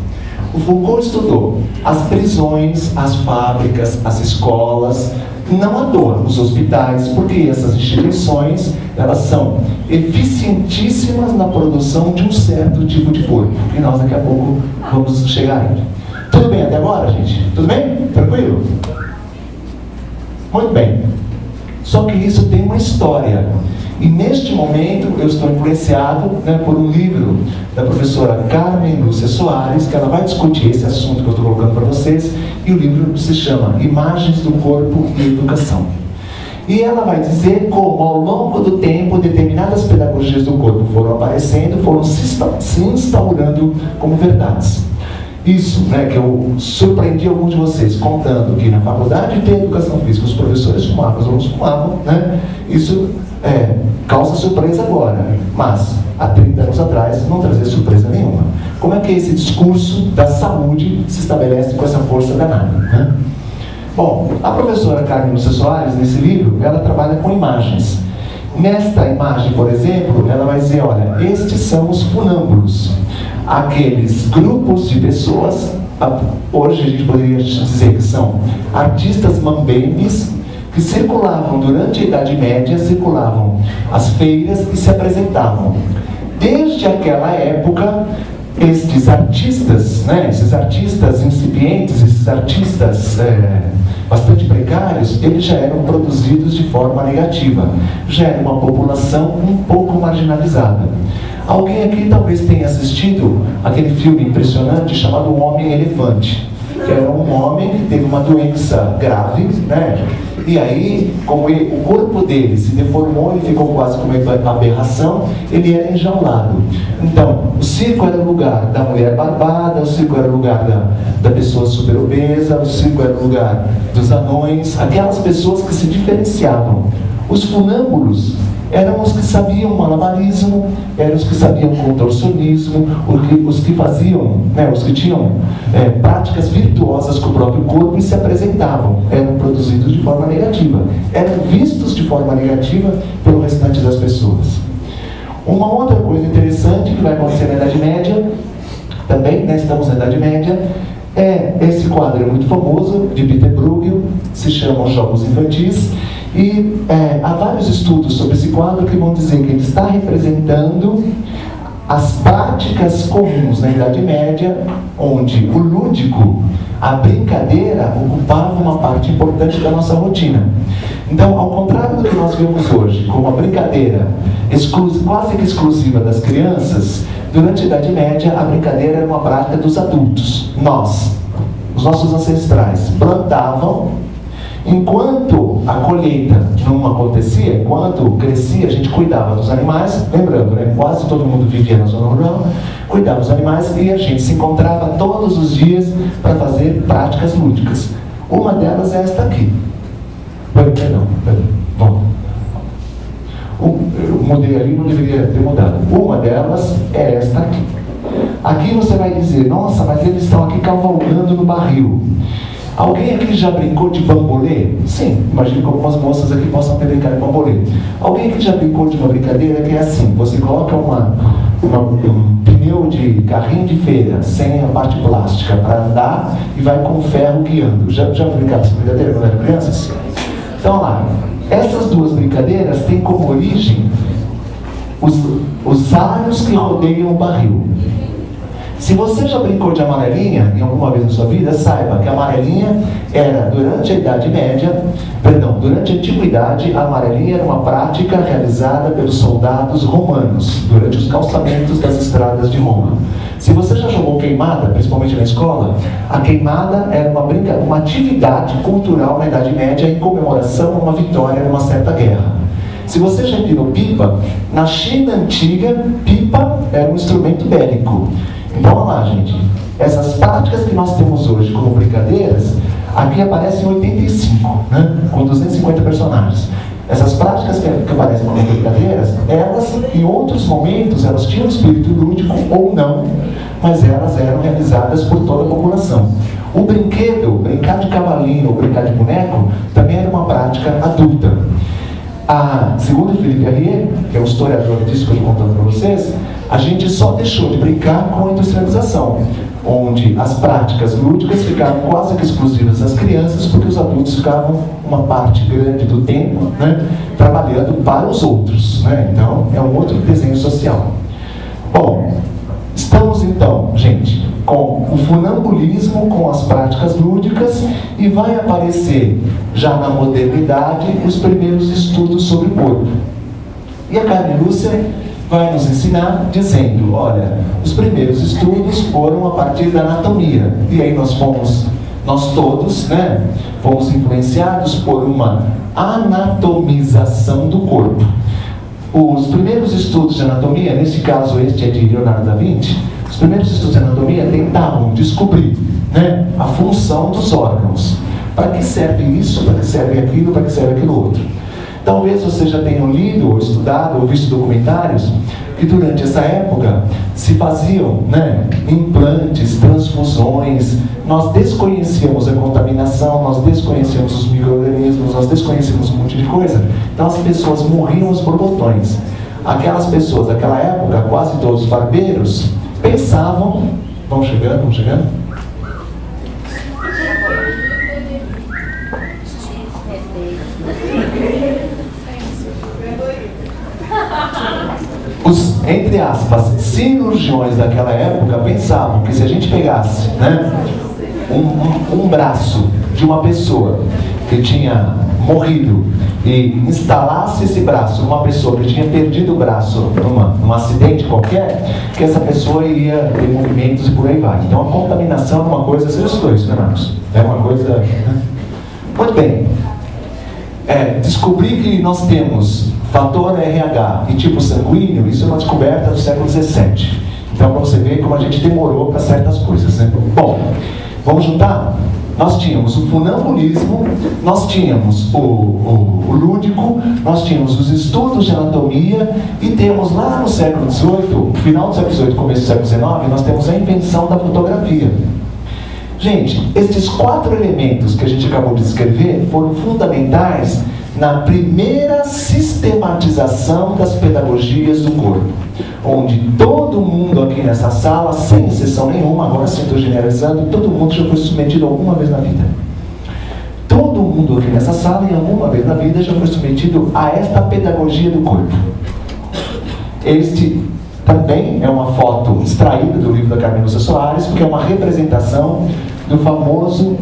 O Foucault estudou as prisões, as fábricas, as escolas, não à toa, os hospitais, porque essas instituições, elas são eficientíssimas na produção de um certo tipo de corpo, e nós daqui a pouco vamos chegar aí. Tudo bem até agora, gente? Tudo bem? Tranquilo? Muito bem. Só que isso tem uma história. E neste momento eu estou influenciado por um livro da professora Carmen Lúcia Soares, que ela vai discutir esse assunto que eu estou colocando para vocês, e o livro se chama Imagens do Corpo e Educação. E ela vai dizer como, ao longo do tempo, determinadas pedagogias do corpo foram aparecendo, foram se instaurando como verdades. Isso, que eu surpreendi alguns de vocês contando que na faculdade de educação física os professores fumavam, os alunos fumavam, isso causa surpresa agora, mas há 30 anos atrás não trazia surpresa nenhuma. Como é que esse discurso da saúde se estabelece com essa força danada? Bom, a professora Carmen Lúcia Soares, nesse livro, ela trabalha com imagens. Nesta imagem, por exemplo, ela vai dizer, olha, estes são os funâmbulos. Aqueles grupos de pessoas, hoje a gente poderia dizer que são artistas mambembes, que circulavam durante a Idade Média, circulavam as feiras e se apresentavam. Desde aquela época, estes artistas, esses artistas incipientes, esses artistas bastante precários, eles já eram produzidos de forma negativa. Já era uma população um pouco marginalizada. Alguém aqui talvez tenha assistido aquele filme impressionante chamado O Homem-Elefante, que era um homem que teve uma doença grave, e aí, como o corpo dele se deformou, ele ficou quase com uma aberração, ele era enjaulado. Então, o circo era o lugar da mulher barbada, o circo era o lugar da pessoa super obesa, o circo era o lugar dos anões, aquelas pessoas que se diferenciavam. Os funâmbulos eram os que sabiam malabarismo, eram os que sabiam contorcionismo, os que faziam, os que tinham práticas virtuosas com o próprio corpo e se apresentavam, eram produzidos de forma negativa, eram vistos de forma negativa pelo restante das pessoas. Uma outra coisa interessante que vai acontecer na Idade Média, também, estamos na Idade Média, esse quadro é muito famoso, de Peter Bruegel, se chama Os Jogos Infantis, e há vários estudos sobre esse quadro que vão dizer que ele está representando as práticas comuns na Idade Média, onde o lúdico, a brincadeira, ocupava uma parte importante da nossa rotina. Então, ao contrário do que nós vemos hoje, como a brincadeira quase que exclusiva das crianças, durante a Idade Média, a brincadeira era uma prática dos adultos. Os nossos ancestrais, plantavam Enquanto a colheita não acontecia, enquanto crescia, a gente cuidava dos animais, lembrando, né, quase todo mundo vivia na zona rural, cuidava dos animais e a gente se encontrava todos os dias para fazer práticas lúdicas. Uma delas é esta aqui. Perdão. Bom, eu mudei ali, não deveria ter mudado. Uma delas é esta aqui. Aqui você vai dizer, nossa, mas eles estão aqui cavalgando no barril. Alguém aqui já brincou de bambolê? Sim, imagino que algumas moças aqui possam ter brincado de bambolê. Alguém aqui já brincou de uma brincadeira que é assim, você coloca um pneu de carrinho de feira sem a parte plástica para andar e vai com o ferro guiando. Já brincaram essa brincadeira quando eram crianças? Então lá, essas duas brincadeiras têm como origem os aros que rodeiam o barril. Se você já brincou de amarelinha em alguma vez na sua vida, saiba que a amarelinha era, durante a durante a Antiguidade, a amarelinha era uma prática realizada pelos soldados romanos, durante os calçamentos das estradas de Roma. Se você já jogou queimada, principalmente na escola, a queimada era uma atividade cultural na Idade Média em comemoração a uma vitória numa certa guerra. Se você já empilhou pipa, na China antiga, pipa era um instrumento bélico. Então, olha lá, gente. Essas práticas que nós temos hoje como brincadeiras, aqui aparecem em 85, né? Com 250 personagens. Essas práticas que aparecem como brincadeiras, elas, em outros momentos, elas tinham espírito lúdico ou não, mas elas eram realizadas por toda a população. O brinquedo, brincar de cavalinho ou brincar de boneco, também era uma prática adulta. Segundo Felipe Arrier, que é o historiador disso que eu estou contando para vocês, a gente só deixou de brincar com a industrialização, onde as práticas lúdicas ficaram quase que exclusivas das crianças, porque os adultos ficavam uma parte grande do tempo, né, trabalhando para os outros, né? Então, é um outro desenho social. Bom, estamos então, gente, com o funambulismo, com as práticas lúdicas, e vai aparecer, já na modernidade, os primeiros estudos sobre o corpo. E a Carmen Lúcia vai nos ensinar dizendo, olha, os primeiros estudos foram a partir da anatomia. E aí nós todos, né, fomos influenciados por uma anatomização do corpo. Os primeiros estudos de anatomia, nesse caso este é de Leonardo da Vinci, os primeiros estudos de anatomia tentavam descobrir, né, a função dos órgãos. Para que serve isso, para que serve aquilo, para que serve aquilo outro. Talvez você já tenha lido, ou estudado, ou visto documentários que durante essa época se faziam, né, implantes, transfusões. Nós desconhecíamos a contaminação, nós desconhecíamos os micro-organismos, nós desconhecíamos um monte de coisa. Então as pessoas morriam aos borbotões. Aquelas pessoas daquela época, quase todos os barbeiros, pensavam... Vamos chegando? Os, entre aspas, cirurgiões daquela época pensavam que se a gente pegasse, né, um braço de uma pessoa que tinha morrido e instalasse esse braço numa pessoa que tinha perdido o braço num acidente qualquer, que essa pessoa iria ter movimentos e por aí vai. Então a contaminação é uma coisa, vocês estudou isso, né, Marcos? É uma coisa... Né? Muito bem. Descobrir que nós temos fator RH e tipo sanguíneo, isso é uma descoberta do século XVII. Então, para você ver como a gente demorou para certas coisas, né? Bom, vamos juntar? Nós tínhamos o funambulismo, nós tínhamos o lúdico, nós tínhamos os estudos de anatomia e temos lá no século XVIII, final do século XVIII, começo do século XIX, nós temos a invenção da fotografia. Gente, esses 4 elementos que a gente acabou de descrever foram fundamentais na primeira sistematização das pedagogias do corpo, onde todo mundo aqui nessa sala, sem exceção nenhuma, agora sim estou generalizando, todo mundo já foi submetido alguma vez na vida. Todo mundo aqui nessa sala, em alguma vez na vida, já foi submetido a esta pedagogia do corpo. Este também é uma foto extraída do livro da Carmen Lúcia Soares, porque é uma representação do famoso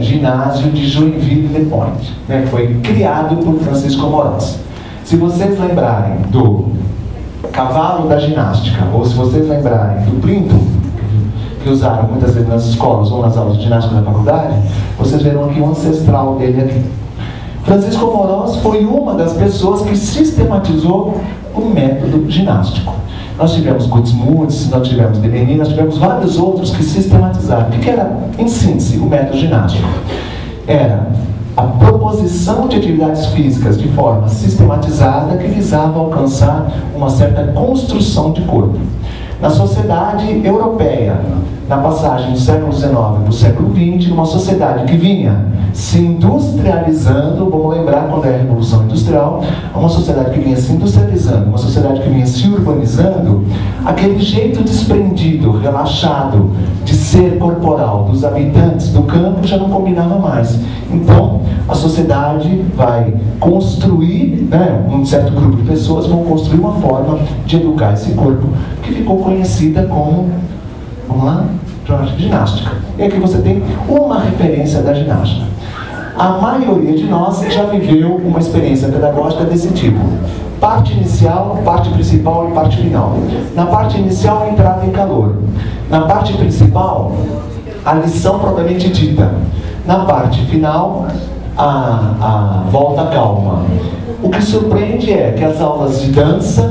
ginásio de Joinville-le-Pont, né, que foi criado por Francisco Moraes. Se vocês lembrarem do cavalo da ginástica, ou se vocês lembrarem do Plinto, que usaram muitas vezes nas escolas ou nas aulas de ginástica da faculdade, vocês verão aqui o ancestral dele aqui. Francisco Amorós foi uma das pessoas que sistematizou o método ginástico. Nós tivemos Gutsmuts, nós tivemos Delenny, nós tivemos vários outros que sistematizaram. O que era, em síntese, o método ginástico? Era a proposição de atividades físicas de forma sistematizada que visava alcançar uma certa construção de corpo. Na sociedade europeia, na passagem do século XIX para o século XX, uma sociedade que vinha se industrializando, vamos lembrar quando é a Revolução Industrial, uma sociedade que vinha se industrializando, uma sociedade que vinha se urbanizando, aquele jeito desprendido, relaxado de ser corporal dos habitantes do campo já não combinava mais. Então, a sociedade vai construir, um certo grupo de pessoas vão construir uma forma de educar esse corpo que ficou conhecida como, vamos lá, ginástica. E aqui você tem uma referência da ginástica. A maioria de nós já viveu uma experiência pedagógica desse tipo. Parte inicial, parte principal e parte final. Na parte inicial, a entrada em calor. Na parte principal, a lição propriamente dita. Na parte final, a volta calma. O que surpreende é que as aulas de dança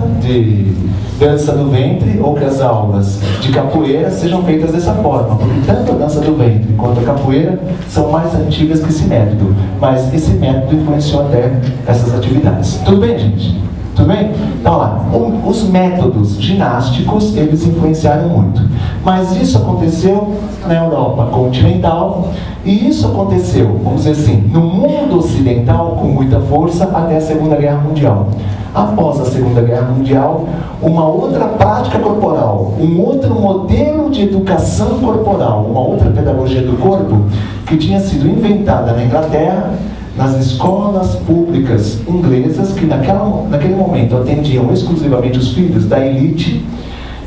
do ventre, ou que as aulas de capoeira sejam feitas dessa forma, porque tanto a dança do ventre quanto a capoeira são mais antigas que esse método, mas esse método influenciou até essas atividades. Tudo bem, gente? Tudo bem? Então, lá, os métodos ginásticos, eles influenciaram muito. Mas isso aconteceu na Europa continental, e isso aconteceu, vamos dizer assim, no mundo ocidental com muita força até a Segunda Guerra Mundial. Após a Segunda Guerra Mundial, uma outra prática corporal, um outro modelo de educação corporal, uma outra pedagogia do corpo, que tinha sido inventada na Inglaterra, nas escolas públicas inglesas, que naquele momento atendiam exclusivamente os filhos da elite,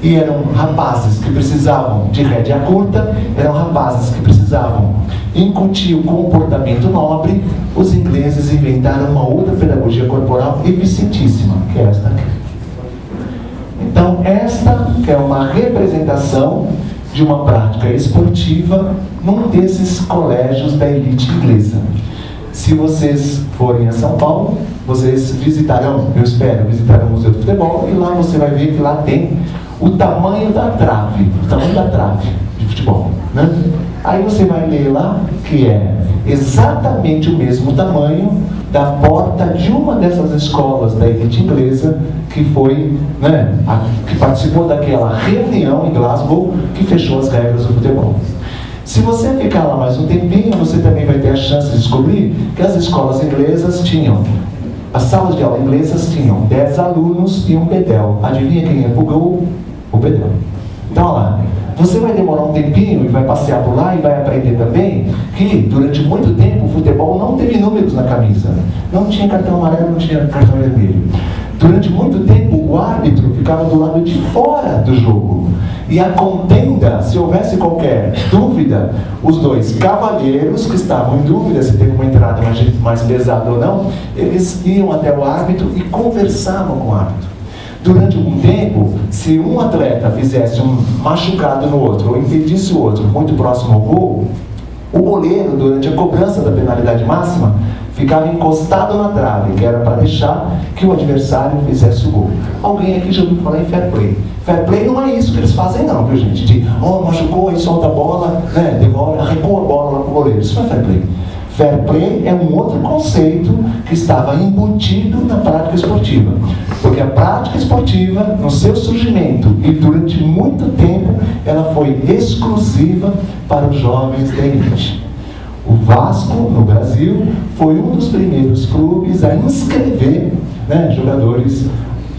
e eram rapazes que precisavam de rédea curta, eram rapazes que precisavam incutir o comportamento nobre. Os ingleses inventaram uma outra pedagogia corporal eficientíssima, que é esta aqui. Então, esta é uma representação de uma prática esportiva num desses colégios da elite inglesa. Se vocês forem a São Paulo, vocês visitarão, eu espero, visitarão o Museu do Futebol, e lá você vai ver que lá tem o tamanho da trave de futebol, né? Aí você vai ler lá que é exatamente o mesmo tamanho da porta de uma dessas escolas da elite inglesa que foi, que participou daquela reunião em Glasgow que fechou as regras do futebol. Se você ficar lá mais um tempinho, você também vai ter a chance de descobrir que as escolas inglesas tinham, as salas de aula inglesas tinham 10 alunos e um bedel. Adivinha quem é o gol? O bedel. Então, olha lá, você vai demorar um tempinho e vai passear por lá e vai aprender também que, durante muito tempo, o futebol não teve números na camisa. Não tinha cartão amarelo, não tinha cartão vermelho. Durante muito tempo, o árbitro ficava do lado de fora do jogo. E a contenda, se houvesse qualquer dúvida, os dois cavalheiros que estavam em dúvida se teve uma entrada mais pesada ou não, eles iam até o árbitro e conversavam com o árbitro. Durante algum tempo, se um atleta fizesse um machucado no outro ou impedisse o outro muito próximo ao gol, o goleiro, durante a cobrança da penalidade máxima, ficava encostado na trave, que era para deixar que o adversário fizesse o gol. Alguém aqui já ouviu falar em fair play? Fair play não é isso que eles fazem não, viu gente? De, machucou, aí solta a bola, devolve, recua a bola lá para o goleiro. Isso não é fair play. Fair play é um outro conceito que estava embutido na prática esportiva. Porque a prática esportiva, no seu surgimento e durante muito tempo, ela foi exclusiva para os jovens da elite. O Vasco, no Brasil, foi um dos primeiros clubes a inscrever jogadores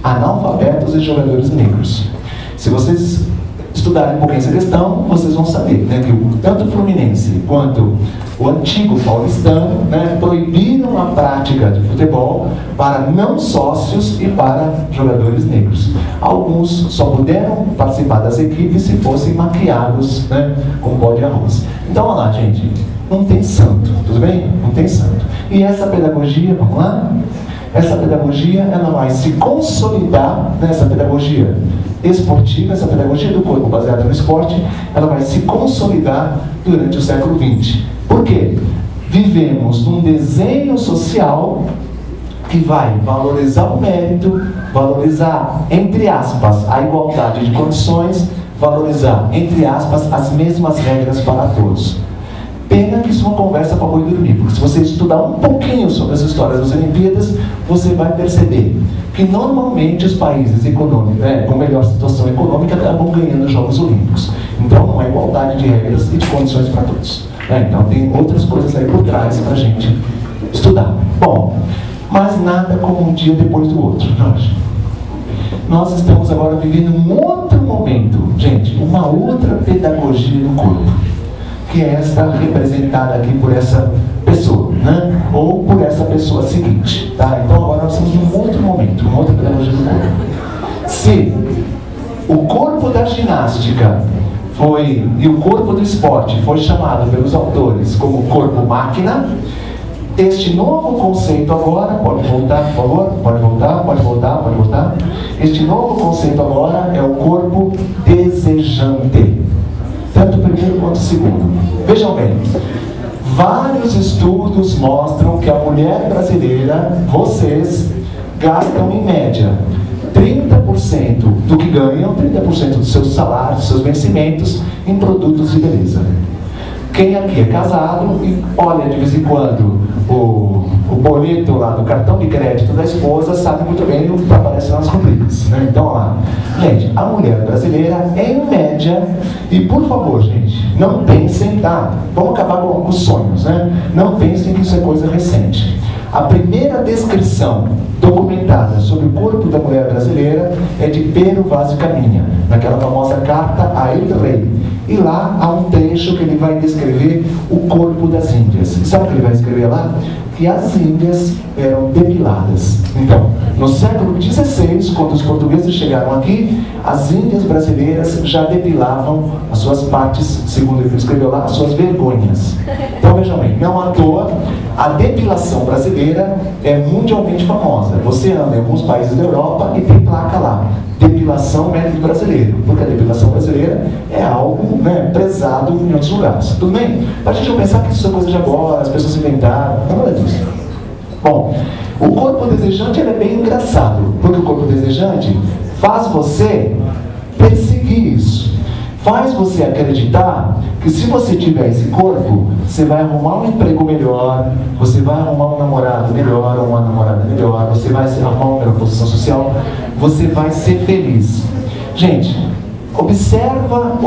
analfabetos e jogadores negros. Se vocês estudarem um pouquinho essa questão, vocês vão saber que tanto o Fluminense quanto o antigo paulistano proibiram a prática de futebol para não sócios e para jogadores negros. Alguns só puderam participar das equipes se fossem maquiados com pó de arroz. Então, olha lá, gente, não tem santo, tudo bem? Não tem santo. E essa pedagogia, vamos lá? Essa pedagogia, ela vai se consolidar nessa pedagogia esportiva, essa pedagogia do corpo baseada no esporte, ela vai se consolidar durante o século XX. Por quê? Vivemos num desenho social que vai valorizar o mérito, valorizar, entre aspas, a igualdade de condições, valorizar, entre aspas, as mesmas regras para todos. Pena que isso é uma conversa para boi dormir, porque se você estudar um pouquinho sobre as histórias das Olimpíadas, você vai perceber que normalmente os países econômicos, com melhor situação econômica, acabam ganhando os Jogos Olímpicos. Então não há igualdade de regras e de condições para todos. Então tem outras coisas aí por trás para a gente estudar. Bom, mas nada como um dia depois do outro, nós estamos agora vivendo um outro momento, gente, uma outra pedagogia do corpo, que é esta representada aqui por essa pessoa, né? Ou por essa pessoa seguinte, tá? Então agora nós estamos num outro momento, uma outra pedagogia do corpo. Se o corpo da ginástica e o corpo do esporte foi chamado pelos autores como corpo-máquina, este novo conceito agora, pode voltar, por favor, pode voltar. Este novo conceito agora é o corpo desejante, tanto o primeiro quanto o segundo. Vejam bem, vários estudos mostram que a mulher brasileira, vocês, gastam em média 30% do que ganham, 30% dos seus salários, dos seus vencimentos, em produtos de beleza. Quem aqui é casado e olha de vez em quando o boleto lá do cartão de crédito da esposa, sabe muito bem o que aparece nas rubricas, né? Então, lá, gente, a mulher brasileira, em média, e por favor, gente, não pensem, tá? Vamos acabar com os sonhos, né? Não pensem que isso é coisa recente. A primeira descrição documentada sobre o corpo da mulher brasileira é de Pero Vaz de Caminha, naquela famosa carta a El Rei. E lá há um trecho que ele vai descrever o corpo das índias. E sabe o que ele vai escrever lá? Que as índias eram depiladas. Então, no século XVI, quando os portugueses chegaram aqui, as índias brasileiras já depilavam as suas partes, segundo ele escreveu lá, as suas vergonhas. Então, vejam bem, não à toa, a depilação brasileira é mundialmente famosa. Você anda em alguns países da Europa e tem placa lá, depilação método brasileiro, porque a depilação brasileira é algo, né, prezado em outros lugares. Tudo bem? Para a gente não pensar que isso é coisa de agora, as pessoas inventaram, não é disso. Bom, o corpo desejante ele é bem engraçado, porque o corpo desejante faz você perseguir isso. Faz você acreditar que se você tiver esse corpo, você vai arrumar um emprego melhor, você vai arrumar um namorado melhor ou uma namorada melhor, você vai arrumar uma melhor posição social, você vai ser feliz. Gente, observa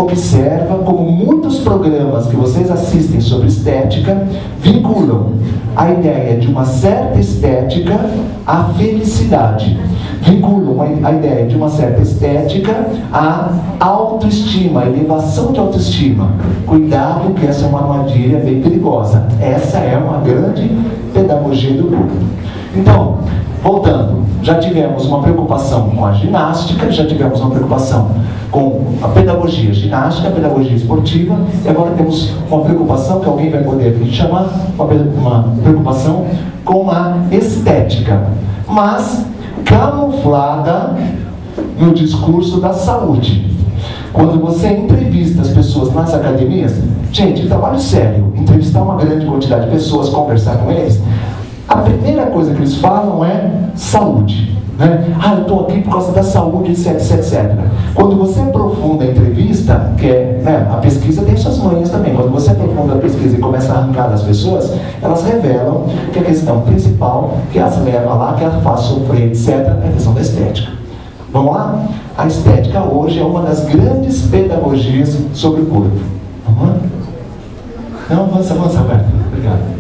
como muitos programas que vocês assistem sobre estética vinculam a ideia de uma certa estética à felicidade. Vinculam a ideia de uma certa estética à autoestima, à elevação de autoestima. Cuidado que essa é uma armadilha bem perigosa. Essa é uma grande pedagogia do corpo. Então, voltando, já tivemos uma preocupação com a ginástica, já tivemos uma preocupação com a pedagogia ginástica, a pedagogia esportiva, e agora temos uma preocupação que alguém vai poder chamar, uma preocupação com a estética, mas camuflada no discurso da saúde. Quando você entrevista as pessoas nas academias, gente, trabalho sério, entrevistar uma grande quantidade de pessoas, conversar com eles, a primeira coisa que eles falam é saúde, né? Eu estou aqui por causa da saúde, etc, etc. Quando você aprofunda a entrevista, que é, né, a pesquisa tem suas manhas também, quando você aprofunda a pesquisa e começa a arrancar das pessoas, elas revelam que a questão principal que as leva lá, que as faz sofrer, etc, é a questão da estética. Vamos lá? A estética hoje é uma das grandes pedagogias sobre o corpo. Vamos lá? Não, avança, Roberto. Obrigado.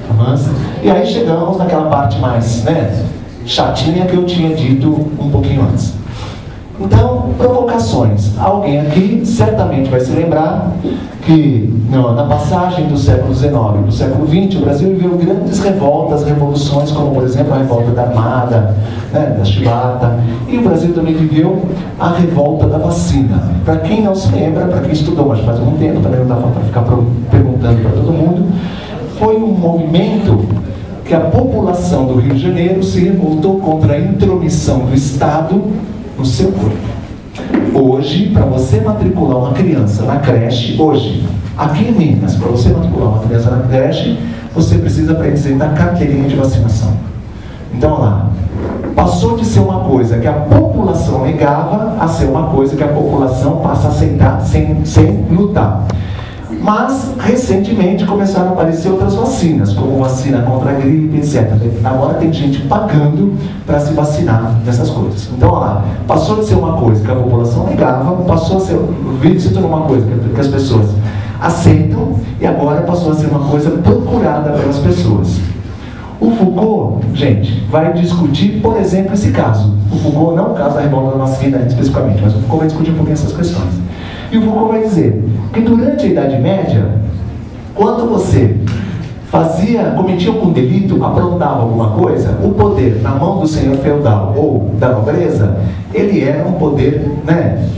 Avança. E aí chegamos naquela parte mais, né, chatinha que eu tinha dito um pouquinho antes. Então, provocações. Alguém aqui certamente vai se lembrar que na passagem do século XIX para o século XX, o Brasil viveu grandes revoltas, revoluções, como por exemplo a revolta da Armada, né, da Chibata, e o Brasil também viveu a revolta da vacina. Para quem não se lembra, para quem estudou, mas faz algum tempo, também não dá para ficar perguntando para todo mundo, foi um movimento que a população do Rio de Janeiro se revoltou contra a intromissão do Estado no seu corpo. Hoje, para você matricular uma criança na creche, hoje, aqui em Minas, para você matricular uma criança na creche, você precisa apresentar carteirinha de vacinação. Então, lá, passou de ser uma coisa que a população negava a ser uma coisa que a população passa a aceitar sem lutar. Mas, recentemente, começaram a aparecer outras vacinas, como vacina contra a gripe, etc. Agora tem gente pagando para se vacinar dessas coisas. Então, olha lá, passou de ser uma coisa que a população negava, passou a ser, o vírus se tornou uma coisa que as pessoas aceitam, e agora passou a ser uma coisa procurada pelas pessoas. O Foucault, gente, vai discutir, por exemplo, esse caso. O Foucault, não o caso da revolta da vacina especificamente, mas o Foucault vai discutir um pouquinho essas questões. E o Foucault vai dizer que durante a Idade Média, quando você cometia algum delito, aprontava alguma coisa, o poder na mão do senhor feudal ou da nobreza, ele era um poder,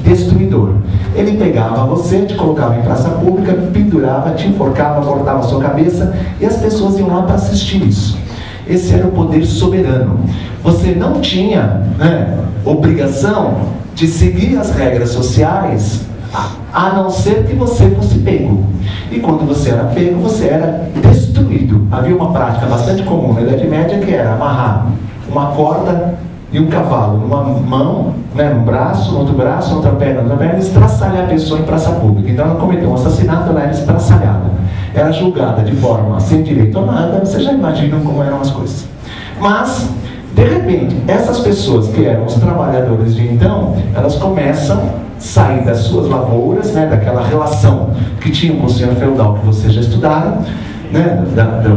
destruidor. Ele pegava você, te colocava em praça pública, pendurava, te enforcava, cortava a sua cabeça, e as pessoas iam lá para assistir isso. Esse era o poder soberano. Você não tinha obrigação de seguir as regras sociais, a não ser que você fosse pego. E quando você era pego, você era destruído. Havia uma prática bastante comum na Idade Média, que era amarrar uma corda e um cavalo numa mão, num braço, no outro braço, na outra perna, e estraçalhar a pessoa em praça pública. Então ela cometeu um assassinato, ela era estraçalhada. Era julgada de forma sem direito a nada. Vocês já imaginam como eram as coisas. Mas, de repente, essas pessoas que eram os trabalhadores de então, elas começam a sair das suas lavouras, daquela relação que tinham com o senhor feudal, que vocês já estudaram,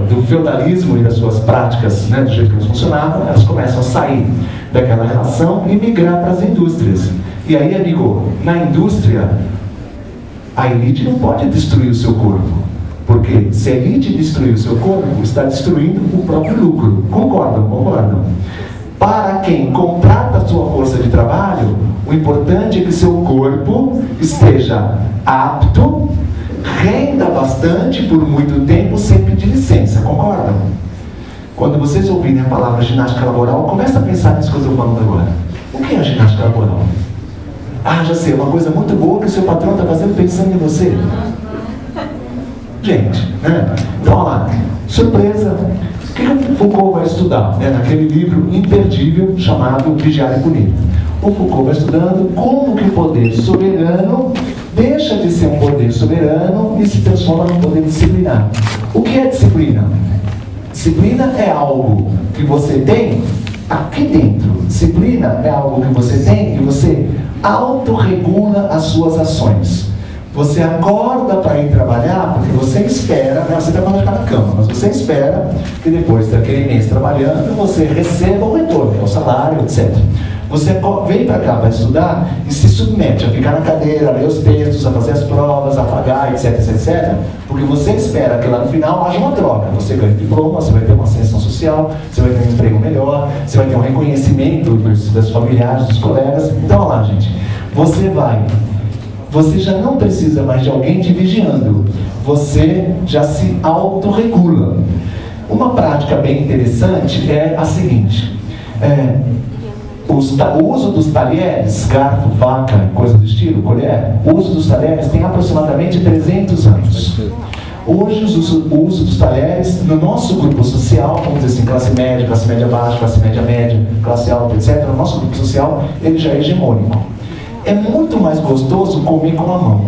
do feudalismo e das suas práticas, do jeito que eles funcionavam. Elas começam a sair daquela relação e migrar para as indústrias. E aí, amigo, na indústria, a elite não pode destruir o seu corpo, porque se a elite destruir o seu corpo, está destruindo o próprio lucro. Concordam? Para quem contrata a sua força de trabalho, o importante é que seu corpo esteja apto, renda bastante por muito tempo, sem pedir licença. Concordam? Quando vocês ouvirem a palavra ginástica laboral, começa a pensar nisso que eu estou falando agora. O que é a ginástica laboral? Ah, já sei, uma coisa muito boa que o seu patrão está fazendo pensando em você. Gente, Então, olha lá, surpresa. O que o Foucault vai estudar? Naquele livro imperdível chamado Vigiar e Punir. O Foucault vai estudando como que o poder soberano deixa de ser um poder soberano e se transforma num poder disciplinar. O que é disciplina? Disciplina é algo que você tem aqui dentro. Disciplina é algo que você tem e você autorregula as suas ações. Você acorda para ir trabalhar porque você espera, você trabalha na cama, mas você espera que depois daquele mês trabalhando, você receba o retorno, que é o salário, etc. Você vem para cá para estudar e se submete a ficar na cadeira, a ler os textos, a fazer as provas, a pagar, etc, etc, porque você espera que lá no final haja uma troca. Você ganha diploma, você vai ter uma ascensão social, você vai ter um emprego melhor, você vai ter um reconhecimento dos familiares, dos colegas. Então, olha lá, gente, você já não precisa mais de alguém te vigiando. Você já se autorregula. Uma prática bem interessante é a seguinte. O uso dos talheres, garfo, faca, coisa do estilo, colher, o uso dos talheres tem aproximadamente 300 anos. Hoje, o uso dos talheres, no nosso grupo social, vamos dizer assim, classe média baixa, classe média, classe alta, etc., no nosso grupo social, ele já é hegemônico. É muito mais gostoso comer com a mão.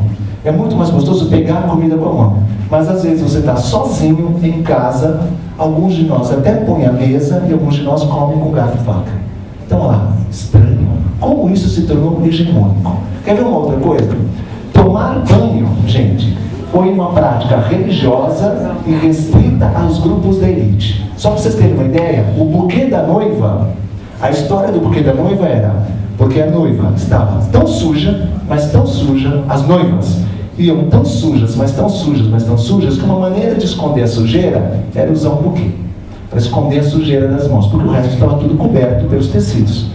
É muito mais gostoso pegar a comida com a mão. Mas às vezes você está sozinho em casa, alguns de nós até põem a mesa e alguns de nós comem com garfo e faca. Então, olha lá, estranho. Como isso se tornou hegemônico? Quer ver uma outra coisa? Tomar banho, gente, foi uma prática religiosa e restrita aos grupos da elite. Só para vocês terem uma ideia, o buquê da noiva, a história do buquê da noiva era porque a noiva estava tão suja, mas tão suja, as noivas iam tão sujas, mas tão sujas, mas tão sujas, que uma maneira de esconder a sujeira era usar um buquê, para esconder a sujeira das mãos, porque o resto estava tudo coberto pelos tecidos.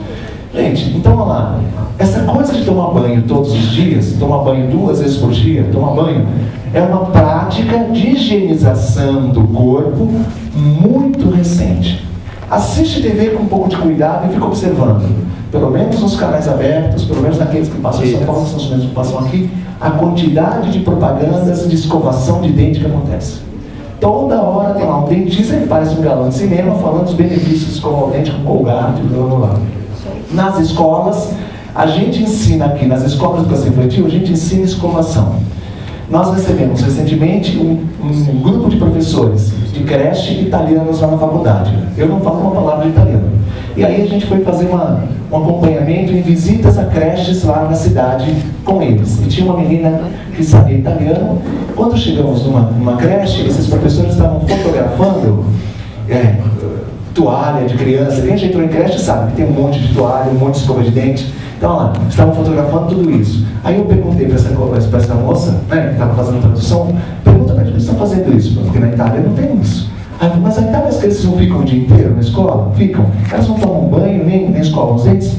Gente, então olha lá, essa coisa de tomar banho todos os dias, tomar banho 2 vezes por dia, tomar banho, é uma prática de higienização do corpo muito recente. Assiste TV com um pouco de cuidado e fica observando. pelo menos nos canais abertos, pelo menos naqueles que passam em São Paulo, são os mesmos que passam aqui, a quantidade de propagandas de escovação de dente que acontece. Toda hora tem lá um dentista que parece um galã de cinema falando dos benefícios de escovar o dente com Colgate, blá blá blá. Nas escolas, a gente ensina aqui, nas escolas de educação infantil, a gente ensina escovação. Nós recebemos recentemente um grupo de professores de creche italianos lá na faculdade. Eu não falo uma palavra de italiano. E aí a gente foi fazer um acompanhamento em visitas a creches lá na cidade com eles. E tinha uma menina que sabia italiano. Quando chegamos numa creche, esses professores estavam fotografando toalha de criança. Quem já entrou em creche sabe que tem um monte de toalha, um monte de escova de dente. Então, lá, estavam fotografando tudo isso. Aí eu perguntei para essa moça, né, que estava fazendo tradução, pergunta para eles, por que estão fazendo isso? Porque na Itália não tem isso. Aí eu falei, mas na Itália as crianças não ficam o dia inteiro na escola? Ficam. Elas não tomam banho, nem escovam os dentes?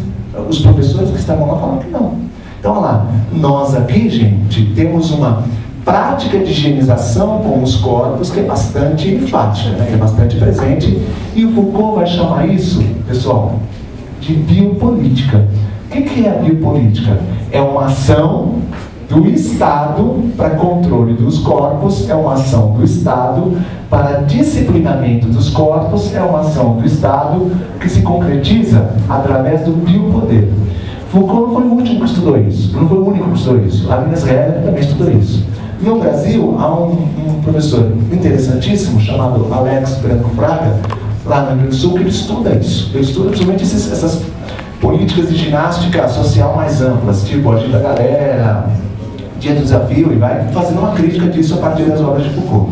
Os professores que estavam lá falaram que não. Então, olha lá, nós aqui, gente, temos uma prática de higienização com os corpos que é bastante enfática, né, que é bastante presente, e o Foucault vai chamar isso, pessoal, de biopolítica. O que é a biopolítica? É uma ação do Estado para controle dos corpos, é uma ação do Estado para disciplinamento dos corpos, é uma ação do Estado que se concretiza através do biopoder. Foucault não foi o último que estudou isso, não foi o único que estudou isso. A Minas Real também estudou isso. No Brasil, há um professor interessantíssimo chamado Alex Branco Fraga, lá no Rio Grande do Sul, que ele estuda isso. Ele estuda principalmente essas políticas de ginástica social mais amplas, tipo a Dia da Galera, Dia do Desafio, e vai fazendo uma crítica disso a partir das obras de Foucault.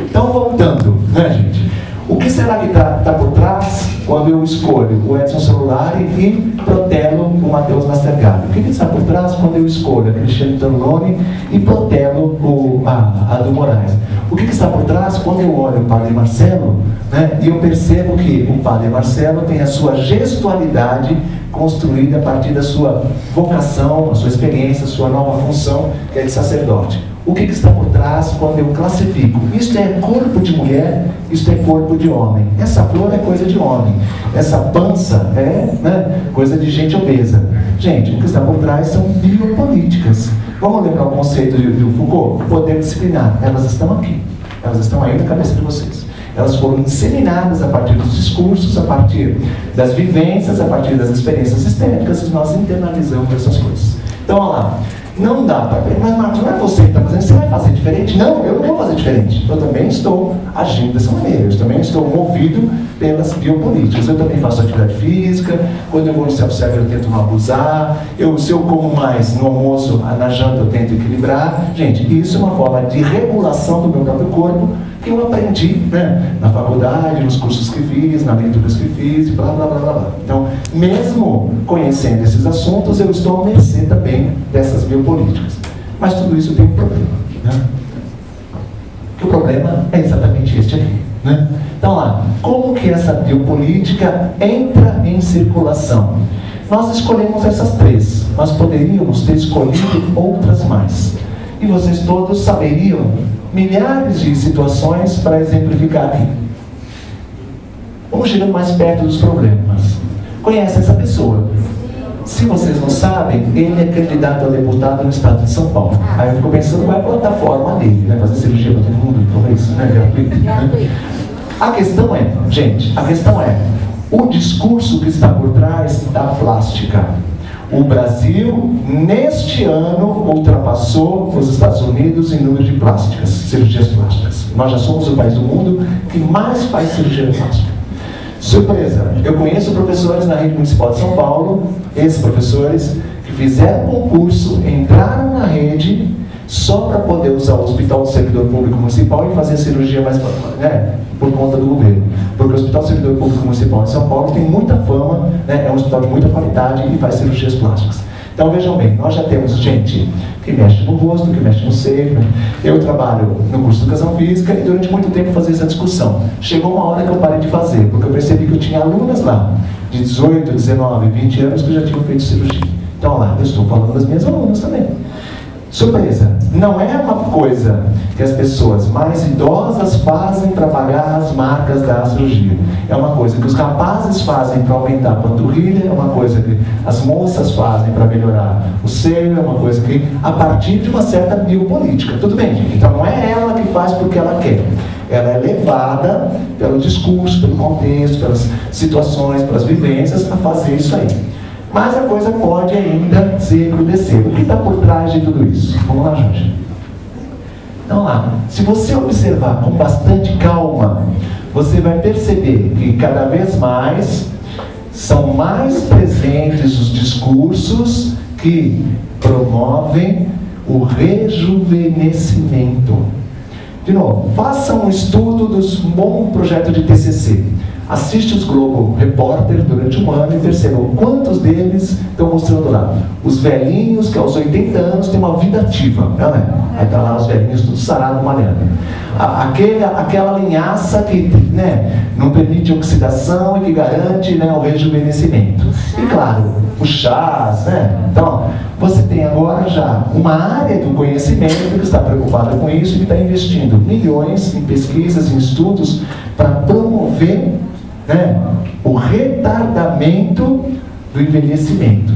Então, voltando, né, gente? O que será que está por trás quando eu escolho o Edson Celulari e protelo o Matheus Nastergalli? O que está por trás quando eu escolho a Cristiane Torlone e protelo a do Moraes? O que está por trás quando eu olho o Padre Marcelo, né, e eu percebo que o Padre Marcelo tem a sua gestualidade construída a partir da sua vocação, a sua experiência, a sua nova função, que é de sacerdote. O que está por trás quando eu classifico? Isto é corpo de mulher, isto é corpo de homem. Essa flor é coisa de homem. Essa pança é, né, coisa de gente obesa. Gente, o que está por trás são biopolíticas. Vamos lembrar o conceito de Foucault? Poder disciplinar. Elas estão aqui. Elas estão aí na cabeça de vocês. Elas foram disseminadas a partir dos discursos, a partir das vivências, a partir das experiências estéticas, e nós internalizamos essas coisas. Então, olha lá. Não dá para... Mas, Marcos, não é você que está fazendo, você vai fazer diferente? Não, eu não vou fazer diferente. Eu também estou agindo dessa maneira. Eu também estou movido pelas biopolíticas. Eu também faço atividade física. Quando eu vou no self-service, eu tento não abusar. Se eu como mais no almoço, na janta, eu tento equilibrar. Gente, isso é uma forma de regulação do meu próprio corpo que eu aprendi, né, na faculdade, nos cursos que fiz, nas leituras que fiz, e blá, blá, blá, blá. Então, mesmo conhecendo esses assuntos, eu estou à mercê também dessas biopolíticas. Mas tudo isso tem um problema, né? O problema é exatamente este aqui, né? Então, lá, como que essa biopolítica entra em circulação? Nós escolhemos essas três, mas poderíamos ter escolhido outras mais. E vocês todos saberiam milhares de situações para exemplificar aqui. Vamos chegando mais perto dos problemas. Conhece essa pessoa? Se vocês não sabem, ele é candidato a deputado no estado de São Paulo. Aí eu fico pensando, qual é a plataforma dele? Né? Fazer cirurgia para todo mundo, talvez, né? Gratuito, né? A questão é, gente, o discurso que está por trás da plástica. O Brasil, neste ano, ultrapassou os Estados Unidos em número de plásticas, cirurgias plásticas. Nós já somos o país do mundo que mais faz cirurgia plástica. Surpresa! Eu conheço professores na rede municipal de São Paulo, esses professores, que fizeram concurso, entraram na rede só para poder usar o Hospital do Servidor Público Municipal e fazer cirurgia mais, né, por conta do governo. Porque o Hospital do Servidor Público Municipal de São Paulo tem muita fama, né, é um hospital de muita qualidade e faz cirurgias plásticas. Então vejam bem, nós já temos gente que mexe no rosto, que mexe no seco. Eu trabalho no curso de Educação Física e durante muito tempo fazia essa discussão. Chegou uma hora que eu parei de fazer, porque eu percebi que eu tinha alunas lá, de 18, 19, 20 anos, que já tinham feito cirurgia. Então lá, eu estou falando das minhas alunas também. Surpresa, não é uma coisa que as pessoas mais idosas fazem para pagar as marcas da cirurgia. É uma coisa que os rapazes fazem para aumentar a panturrilha, é uma coisa que as moças fazem para melhorar o seio, é uma coisa que, a partir de uma certa biopolítica. Tudo bem, gente? Então não é ela que faz porque ela quer. Ela é levada pelo discurso, pelo contexto, pelas situações, pelas vivências a fazer isso aí. Mas a coisa pode ainda se recrudescer. O que está por trás de tudo isso? Vamos lá, Jorge. Então lá, se você observar com bastante calma, você vai perceber que cada vez mais são mais presentes os discursos que promovem o rejuvenescimento. De novo, faça um estudo dos bom projeto de TCC. Assiste os Globo Repórter durante um ano e percebam quantos deles estão mostrando lá. Os velhinhos que aos 80 anos têm uma vida ativa, não é? Aí está lá os velhinhos tudo sarado, malhando. Aquela linhaça que, né, não permite oxidação e que garante, né, o rejuvenescimento. E claro, os chás, né? Então, você tem agora já uma área do conhecimento que está preocupada com isso e que está investindo milhões em pesquisas, em estudos para promover, né, o retardamento do envelhecimento.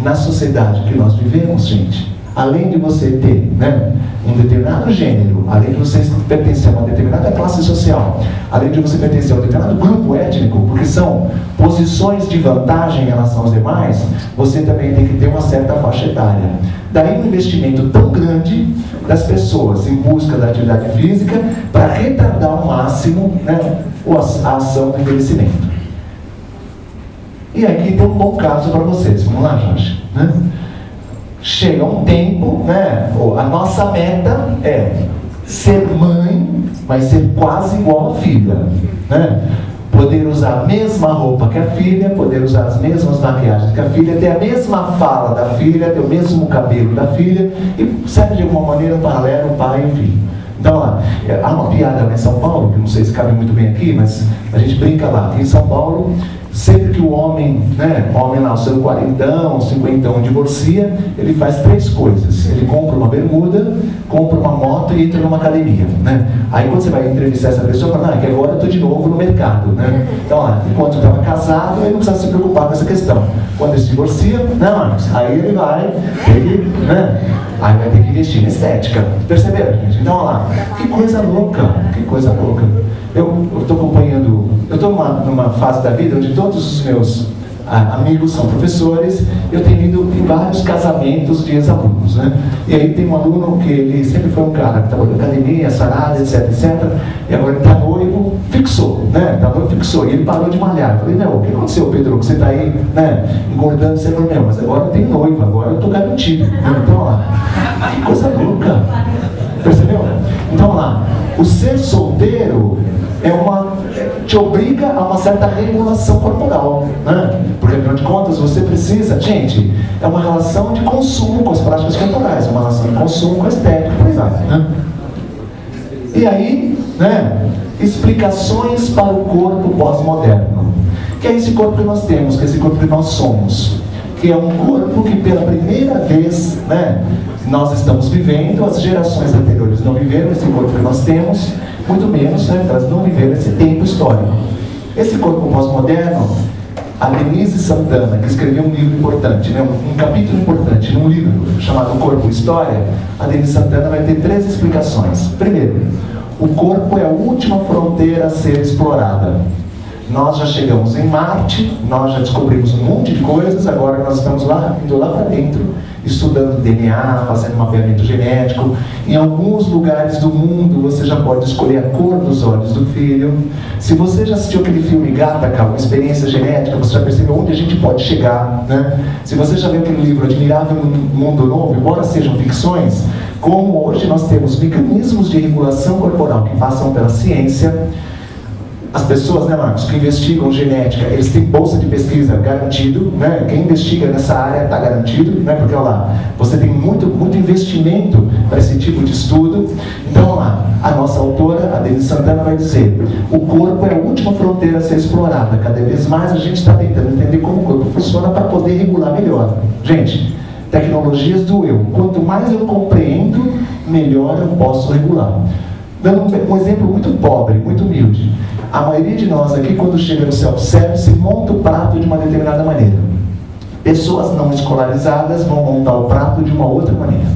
Na sociedade que nós vivemos, gente, além de você ter, né, um determinado gênero, além de você pertencer a uma determinada classe social, além de você pertencer a um determinado grupo étnico, porque são posições de vantagem em relação aos demais, você também tem que ter uma certa faixa etária. Daí um investimento tão grande das pessoas em busca da atividade física para retardar ao máximo, né, a ação do envelhecimento. E aqui tem um bom caso para vocês. Vamos lá, Jorge. Né? Chega um tempo, né? A nossa meta é ser mãe, mas ser quase igual a filha, né? Poder usar a mesma roupa que a filha, poder usar as mesmas maquiagens que a filha, ter a mesma fala da filha, ter o mesmo cabelo da filha, e serve de alguma maneira um paralelo pai e filho. Então lá, há uma piada lá em São Paulo, que não sei se cabe muito bem aqui, mas a gente brinca lá, em São Paulo, sempre que o homem, né, o homem lá, o seu 40ão, 50ão divorcia, ele faz 3 coisas. Ele compra uma bermuda, compra uma moto e entra numa academia, né? Aí quando você vai entrevistar essa pessoa, fala, é que agora eu estou de novo no mercado, né? Então lá, enquanto eu estava casado, ele não precisava se preocupar com essa questão. Quando ele se divorcia, não, Marcos, aí ele vai, né? Aí vai ter que investir na estética. Perceberam, gente? Então, olha lá, que coisa louca, que coisa louca. Eu estou acompanhando, eu estou numa fase da vida onde todos os meus amigos são professores, eu tenho ido em vários casamentos de ex-alunos, né? E aí tem um aluno que ele sempre foi um cara que trabalhou na academia, sarada, etc, etc, e agora ele está noivo, fixou, né? Tá noivo, fixou, e ele parou de malhar. Eu falei, meu, o que aconteceu, Pedro? Que você está aí, né, engordando? Você falou, meu, mas agora eu tenho noivo, agora eu estou garantido. Então, olha lá, que coisa louca, percebeu? Então, olha lá, o ser solteiro te obriga a uma certa regulação corporal, né? Porque, afinal de contas, você precisa... Gente, é uma relação de consumo com as práticas corporais, é uma relação de consumo com a estética, por exemplo, né? E aí, né, explicações para o corpo pós-moderno. Que é esse corpo que nós temos, que é esse corpo que nós somos. Que é um corpo que, pela primeira vez, né, nós estamos vivendo, as gerações anteriores não viveram esse corpo que nós temos, muito menos, né, elas não viveram esse tempo histórico. Esse corpo pós-moderno, a Denise Santana, que escreveu um livro importante, né, um capítulo importante num livro chamado Corpo e História, a Denise Santana vai ter 3 explicações. Primeiro, o corpo é a última fronteira a ser explorada. Nós já chegamos em Marte, nós já descobrimos um monte de coisas, agora nós estamos lá, indo lá para dentro, estudando DNA, fazendo mapeamento genético. Em alguns lugares do mundo você já pode escolher a cor dos olhos do filho. Se você já assistiu aquele filme Gattaca, uma experiência genética, você já percebeu onde a gente pode chegar, né? Se você já leu aquele livro Admirável Mundo Novo, embora sejam ficções, como hoje nós temos mecanismos de regulação corporal que passam pela ciência. As pessoas, né, Marcos, que investigam genética, eles têm bolsa de pesquisa garantido, né? Quem investiga nessa área está garantido, né? Porque, olha lá, você tem muito investimento para esse tipo de estudo. Então, olha lá, a nossa autora, a Denise Santana, vai dizer, o corpo é a última fronteira a ser explorada. Cada vez mais a gente está tentando entender como o corpo funciona para poder regular melhor. Gente, tecnologias do eu. Quanto mais eu compreendo, melhor eu posso regular. Dando um exemplo muito pobre, muito humilde. A maioria de nós aqui, quando chega no self-service, monta o prato de uma determinada maneira. Pessoas não escolarizadas vão montar o prato de uma outra maneira.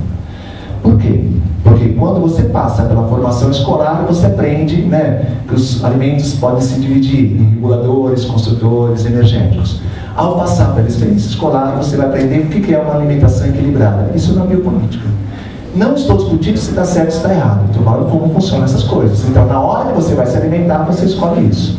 Por quê? Porque quando você passa pela formação escolar, você aprende, né, que os alimentos podem se dividir em reguladores, construtores, energéticos. Ao passar pela experiência escolar, você vai aprender o que é uma alimentação equilibrada. Isso não é biopolítica. Não estou discutindo se está certo ou se está errado. Estou falando como funcionam essas coisas. Então, na hora que você vai se alimentar, você escolhe isso.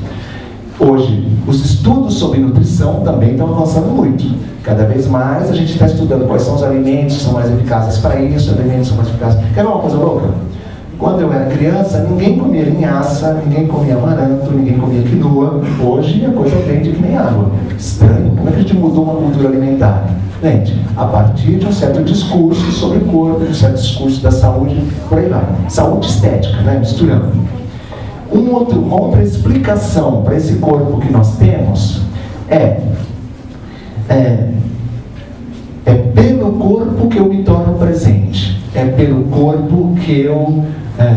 Hoje, os estudos sobre nutrição também estão avançando muito. Cada vez mais a gente está estudando quais são os alimentos que são mais eficazes para isso, alimentos que são mais eficazes. Quer ver uma coisa louca? Quando eu era criança, ninguém comia linhaça, ninguém comia amaranto, ninguém comia quinoa. Hoje a coisa vende que nem água. Estranho. Como é que a gente mudou uma cultura alimentar? Gente, a partir de um certo discurso sobre o corpo, de um certo discurso da saúde, por aí vai. Saúde estética, né? Misturando. Uma outra explicação para esse corpo que nós temos é pelo corpo que eu me torno presente, é pelo corpo que eu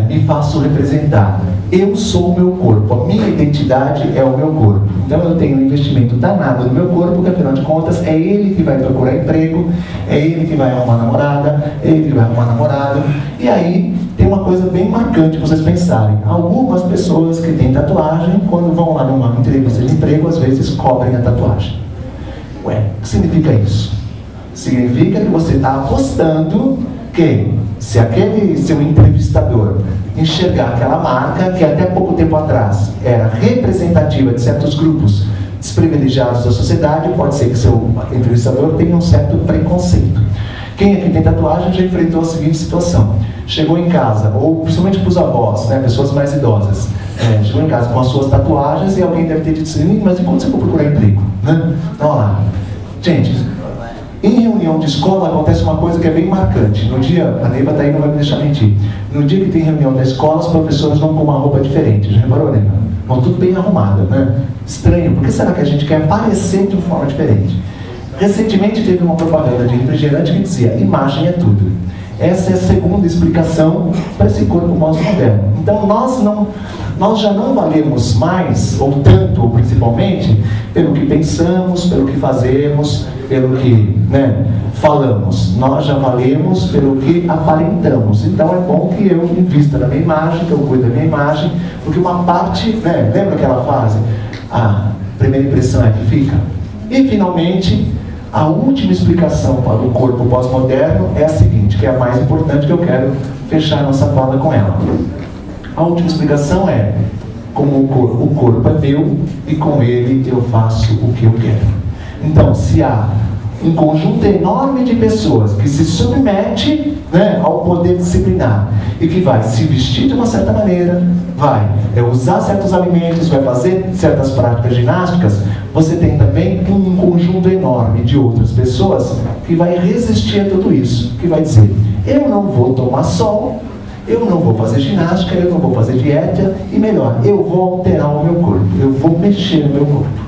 me faço representar. Eu sou o meu corpo, a minha identidade é o meu corpo. Então eu tenho um investimento danado no meu corpo, porque afinal de contas é ele que vai procurar emprego, é ele que vai arrumar namorada, é ele que vai arrumar namorado. E aí tem uma coisa bem marcante para vocês pensarem. Algumas pessoas que têm tatuagem, quando vão lá numa entrevista de emprego, às vezes cobrem a tatuagem. Ué, o que significa isso? Significa que você está apostando que se aquele seu entrevistador enxergar aquela marca que até pouco tempo atrás era representativa de certos grupos desprivilegiados da sociedade, pode ser que seu entrevistador tenha um certo preconceito. Quem aqui tem tatuagem já enfrentou a seguinte situação. Chegou em casa, ou principalmente para os avós, né, pessoas mais idosas, chegou em casa com as suas tatuagens e alguém deve ter dito assim, mas e quando você for procurar emprego? Né? Então, lá. Gente, em reunião de escola acontece uma coisa que é bem marcante. No dia, a Neiva está aí, não vai me deixar mentir. No dia que tem reunião da escola, os professores vão com uma roupa diferente. Já reparou, Neiva? Vão tudo bem arrumado, né? Estranho. Por que será que a gente quer parecer de uma forma diferente? Recentemente teve uma propaganda de refrigerante que dizia, imagem é tudo. Essa é a segunda explicação para esse corpo pós-moderno. Então nós já não valemos mais, ou tanto, ou principalmente, pelo que pensamos, pelo que fazemos, pelo que falamos. Nós já valemos pelo que aparentamos. Então é bom que eu invista na minha imagem, que eu cuide da minha imagem, porque uma parte, lembra aquela frase? A primeira impressão é que fica. E finalmente, a última explicação para o corpo pós-moderno é a seguinte, que é a mais importante, que eu quero fechar nossa fala com ela. A última explicação é, como o corpo é meu e com ele eu faço o que eu quero. Então, se há um conjunto enorme de pessoas que se submete ao poder disciplinar e que vai se vestir de uma certa maneira, vai usar certos alimentos, vai fazer certas práticas ginásticas, você tem também um conjunto enorme de outras pessoas que vai resistir a tudo isso, que vai dizer, eu não vou tomar sol, eu não vou fazer ginástica, eu não vou fazer dieta, e melhor, eu vou alterar o meu corpo, eu vou mexer no meu corpo.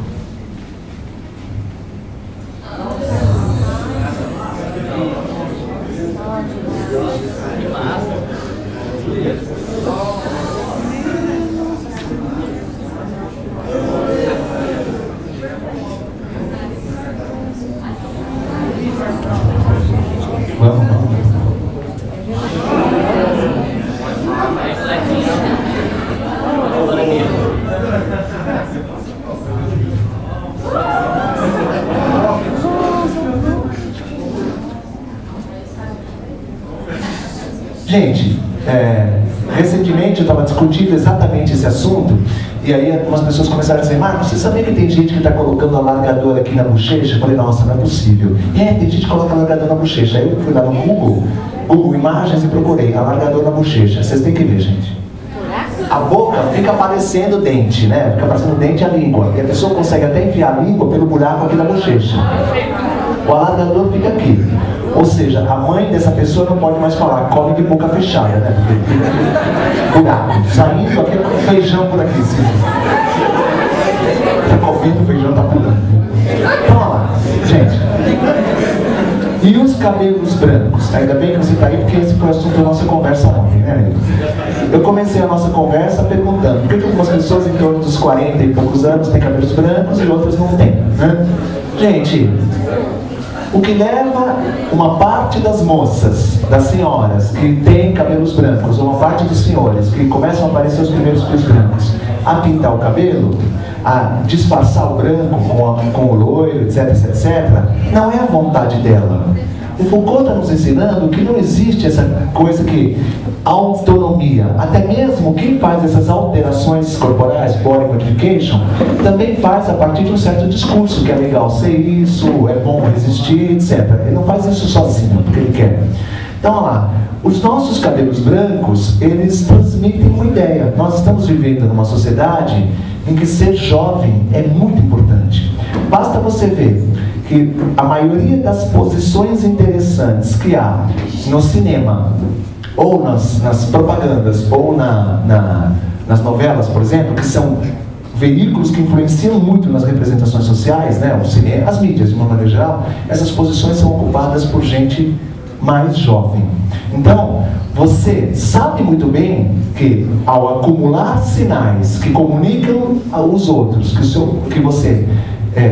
Gente, recentemente eu estava discutindo exatamente esse assunto, e aí algumas pessoas começaram a dizer, Marcos, você sabia que tem gente que está colocando alargador aqui na bochecha? Eu falei, nossa, não é possível. Tem gente que coloca alargador na bochecha. Aí eu fui lá no Google Imagens e procurei alargador na bochecha. Vocês têm que ver, gente. A boca fica aparecendo dente, né? Fica aparecendo dente a língua. E a pessoa consegue até enfiar a língua pelo buraco aqui da bochecha. O alargador fica aqui. Ou seja, a mãe dessa pessoa não pode mais falar, come de boca fechada, né? Buraco. Saindo aqui com feijão por aqui. Tá comendo, o feijão tá pulando. Então, olha lá, gente. E os cabelos brancos? Ainda bem que você está aí, porque esse foi o assunto da nossa conversa ontem, né? Eu comecei a nossa conversa perguntando por que algumas pessoas em torno dos 40 e poucos anos têm cabelos brancos e outras não têm, né? Gente, o que leva uma parte das moças, das senhoras que têm cabelos brancos, ou uma parte dos senhores que começam a aparecer os primeiros fios brancos, a pintar o cabelo, a disfarçar o branco com o loiro, etc, etc, não é a vontade dela. O Foucault está nos ensinando que não existe essa coisa que autonomia. Até mesmo quem faz essas alterações corporais, body modification, também faz a partir de um certo discurso, que é legal ser isso, é bom resistir, etc. Ele não faz isso sozinho, porque ele quer. Então, olha lá, os nossos cabelos brancos, eles transmitem uma ideia. Nós estamos vivendo numa sociedade em que ser jovem é muito importante. Basta você ver que a maioria das posições interessantes que há no cinema, ou nas propagandas, ou nas novelas, por exemplo, que são veículos que influenciam muito nas representações sociais, né, o cinema, as mídias de uma maneira geral, essas posições são ocupadas por gente mais jovem. Então, você sabe muito bem que ao acumular sinais que comunicam aos outros que você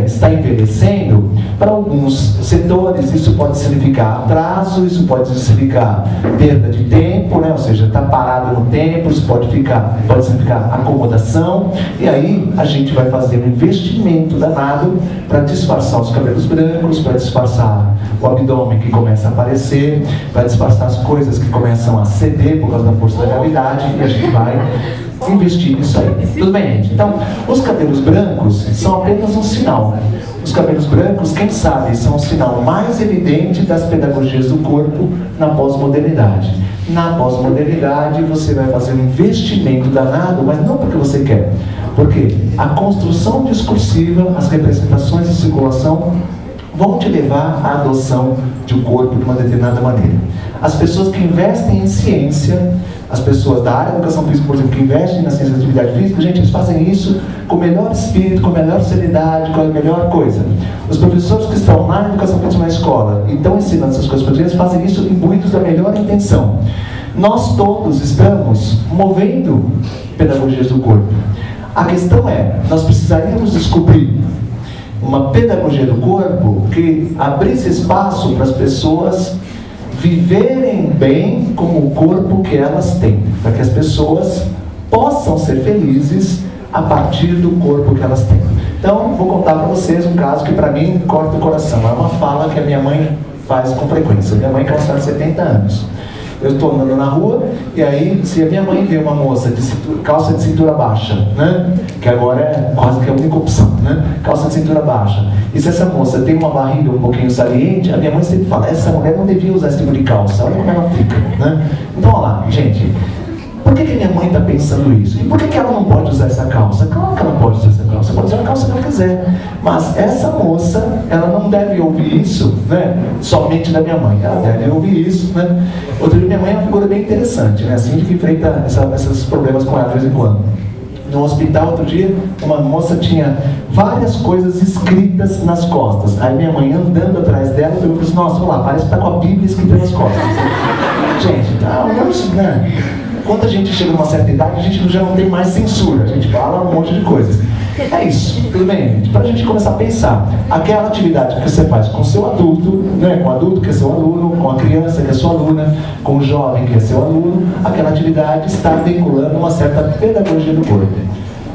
está envelhecendo, para alguns setores isso pode significar atraso, isso pode significar perda de tempo, né? Ou seja, está parado no tempo, isso pode significar acomodação, e aí a gente vai fazer um investimento danado para disfarçar os cabelos brancos, para disfarçar o abdômen que começa a aparecer, para disfarçar as coisas que começam a ceder por causa da força da gravidade, e a gente vai investir nisso aí. Tudo bem, gente? Então, os cabelos brancos são apenas um sinal. Os cabelos brancos, quem sabe, são o sinal mais evidente das pedagogias do corpo na pós-modernidade. Na pós-modernidade, você vai fazer um investimento danado, mas não porque você quer. Porque a construção discursiva, as representações de circulação vão te levar à adoção de um corpo de uma determinada maneira. As pessoas que investem em ciência, as pessoas da área da educação física, por exemplo, que investem na ciência da atividade física, gente, eles fazem isso com o melhor espírito, com a melhor seriedade, com a melhor coisa. Os professores que estão na educação física na escola e estão ensinando essas coisas para eles, fazem isso imbuídos da melhor intenção. Nós todos estamos movendo pedagogias do corpo. A questão é, nós precisaríamos descobrir uma pedagogia do corpo que abrisse espaço para as pessoas viverem bem com o corpo que elas têm, para que as pessoas possam ser felizes a partir do corpo que elas têm. Então, vou contar para vocês um caso que para mim corta o coração. É uma fala que a minha mãe faz com frequência. Minha mãe tem uma senhora de 70 anos. Eu estou andando na rua, e aí, se a minha mãe vê uma moça de calça de cintura baixa, né? Que agora é quase que a única opção, né? Calça de cintura baixa. E se essa moça tem uma barriga um pouquinho saliente, a minha mãe sempre fala, essa mulher não devia usar esse tipo de calça, olha como ela fica, né? Então, olha lá, gente, por que minha mãe está pensando isso? E por que ela não pode usar essa calça? Claro que ela pode usar essa calça, pode usar a calça que ela quiser. Mas essa moça, ela não deve ouvir isso, né? Somente da minha mãe. Ela deve ouvir isso, né? Outro dia, minha mãe é uma figura bem interessante, né? Assim, que enfrenta esses problemas com ela de vez em quando. No hospital, outro dia, uma moça tinha várias coisas escritas nas costas. Aí minha mãe, andando atrás dela, eu falei assim, nossa, olha lá, parece que está com a Bíblia escrita nas costas. Gente, tá, né? Quando a gente chega numa certa idade, a gente já não tem mais censura, a gente fala um monte de coisas. É isso, tudo bem, gente? Para a gente começar a pensar, aquela atividade que você faz com o seu adulto, né? Com o adulto que é seu aluno, com a criança que é sua aluna, com o jovem que é seu aluno, aquela atividade está vinculando uma certa pedagogia do corpo.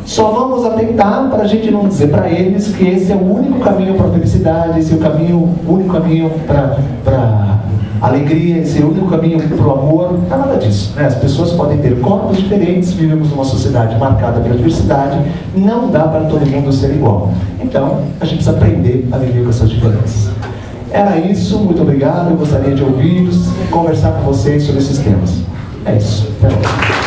Só vamos atentar para a gente não dizer para eles que esse é o único caminho para a felicidade, esse é o único caminho para alegria, esse é o único caminho para o amor. Não é nada disso, né? As pessoas podem ter corpos diferentes, vivemos numa sociedade marcada pela diversidade, não dá para todo mundo ser igual. Então, a gente precisa aprender a viver com essas diferenças. Era isso, muito obrigado, eu gostaria de ouvi-los, conversar com vocês sobre esses temas. É isso. Até logo.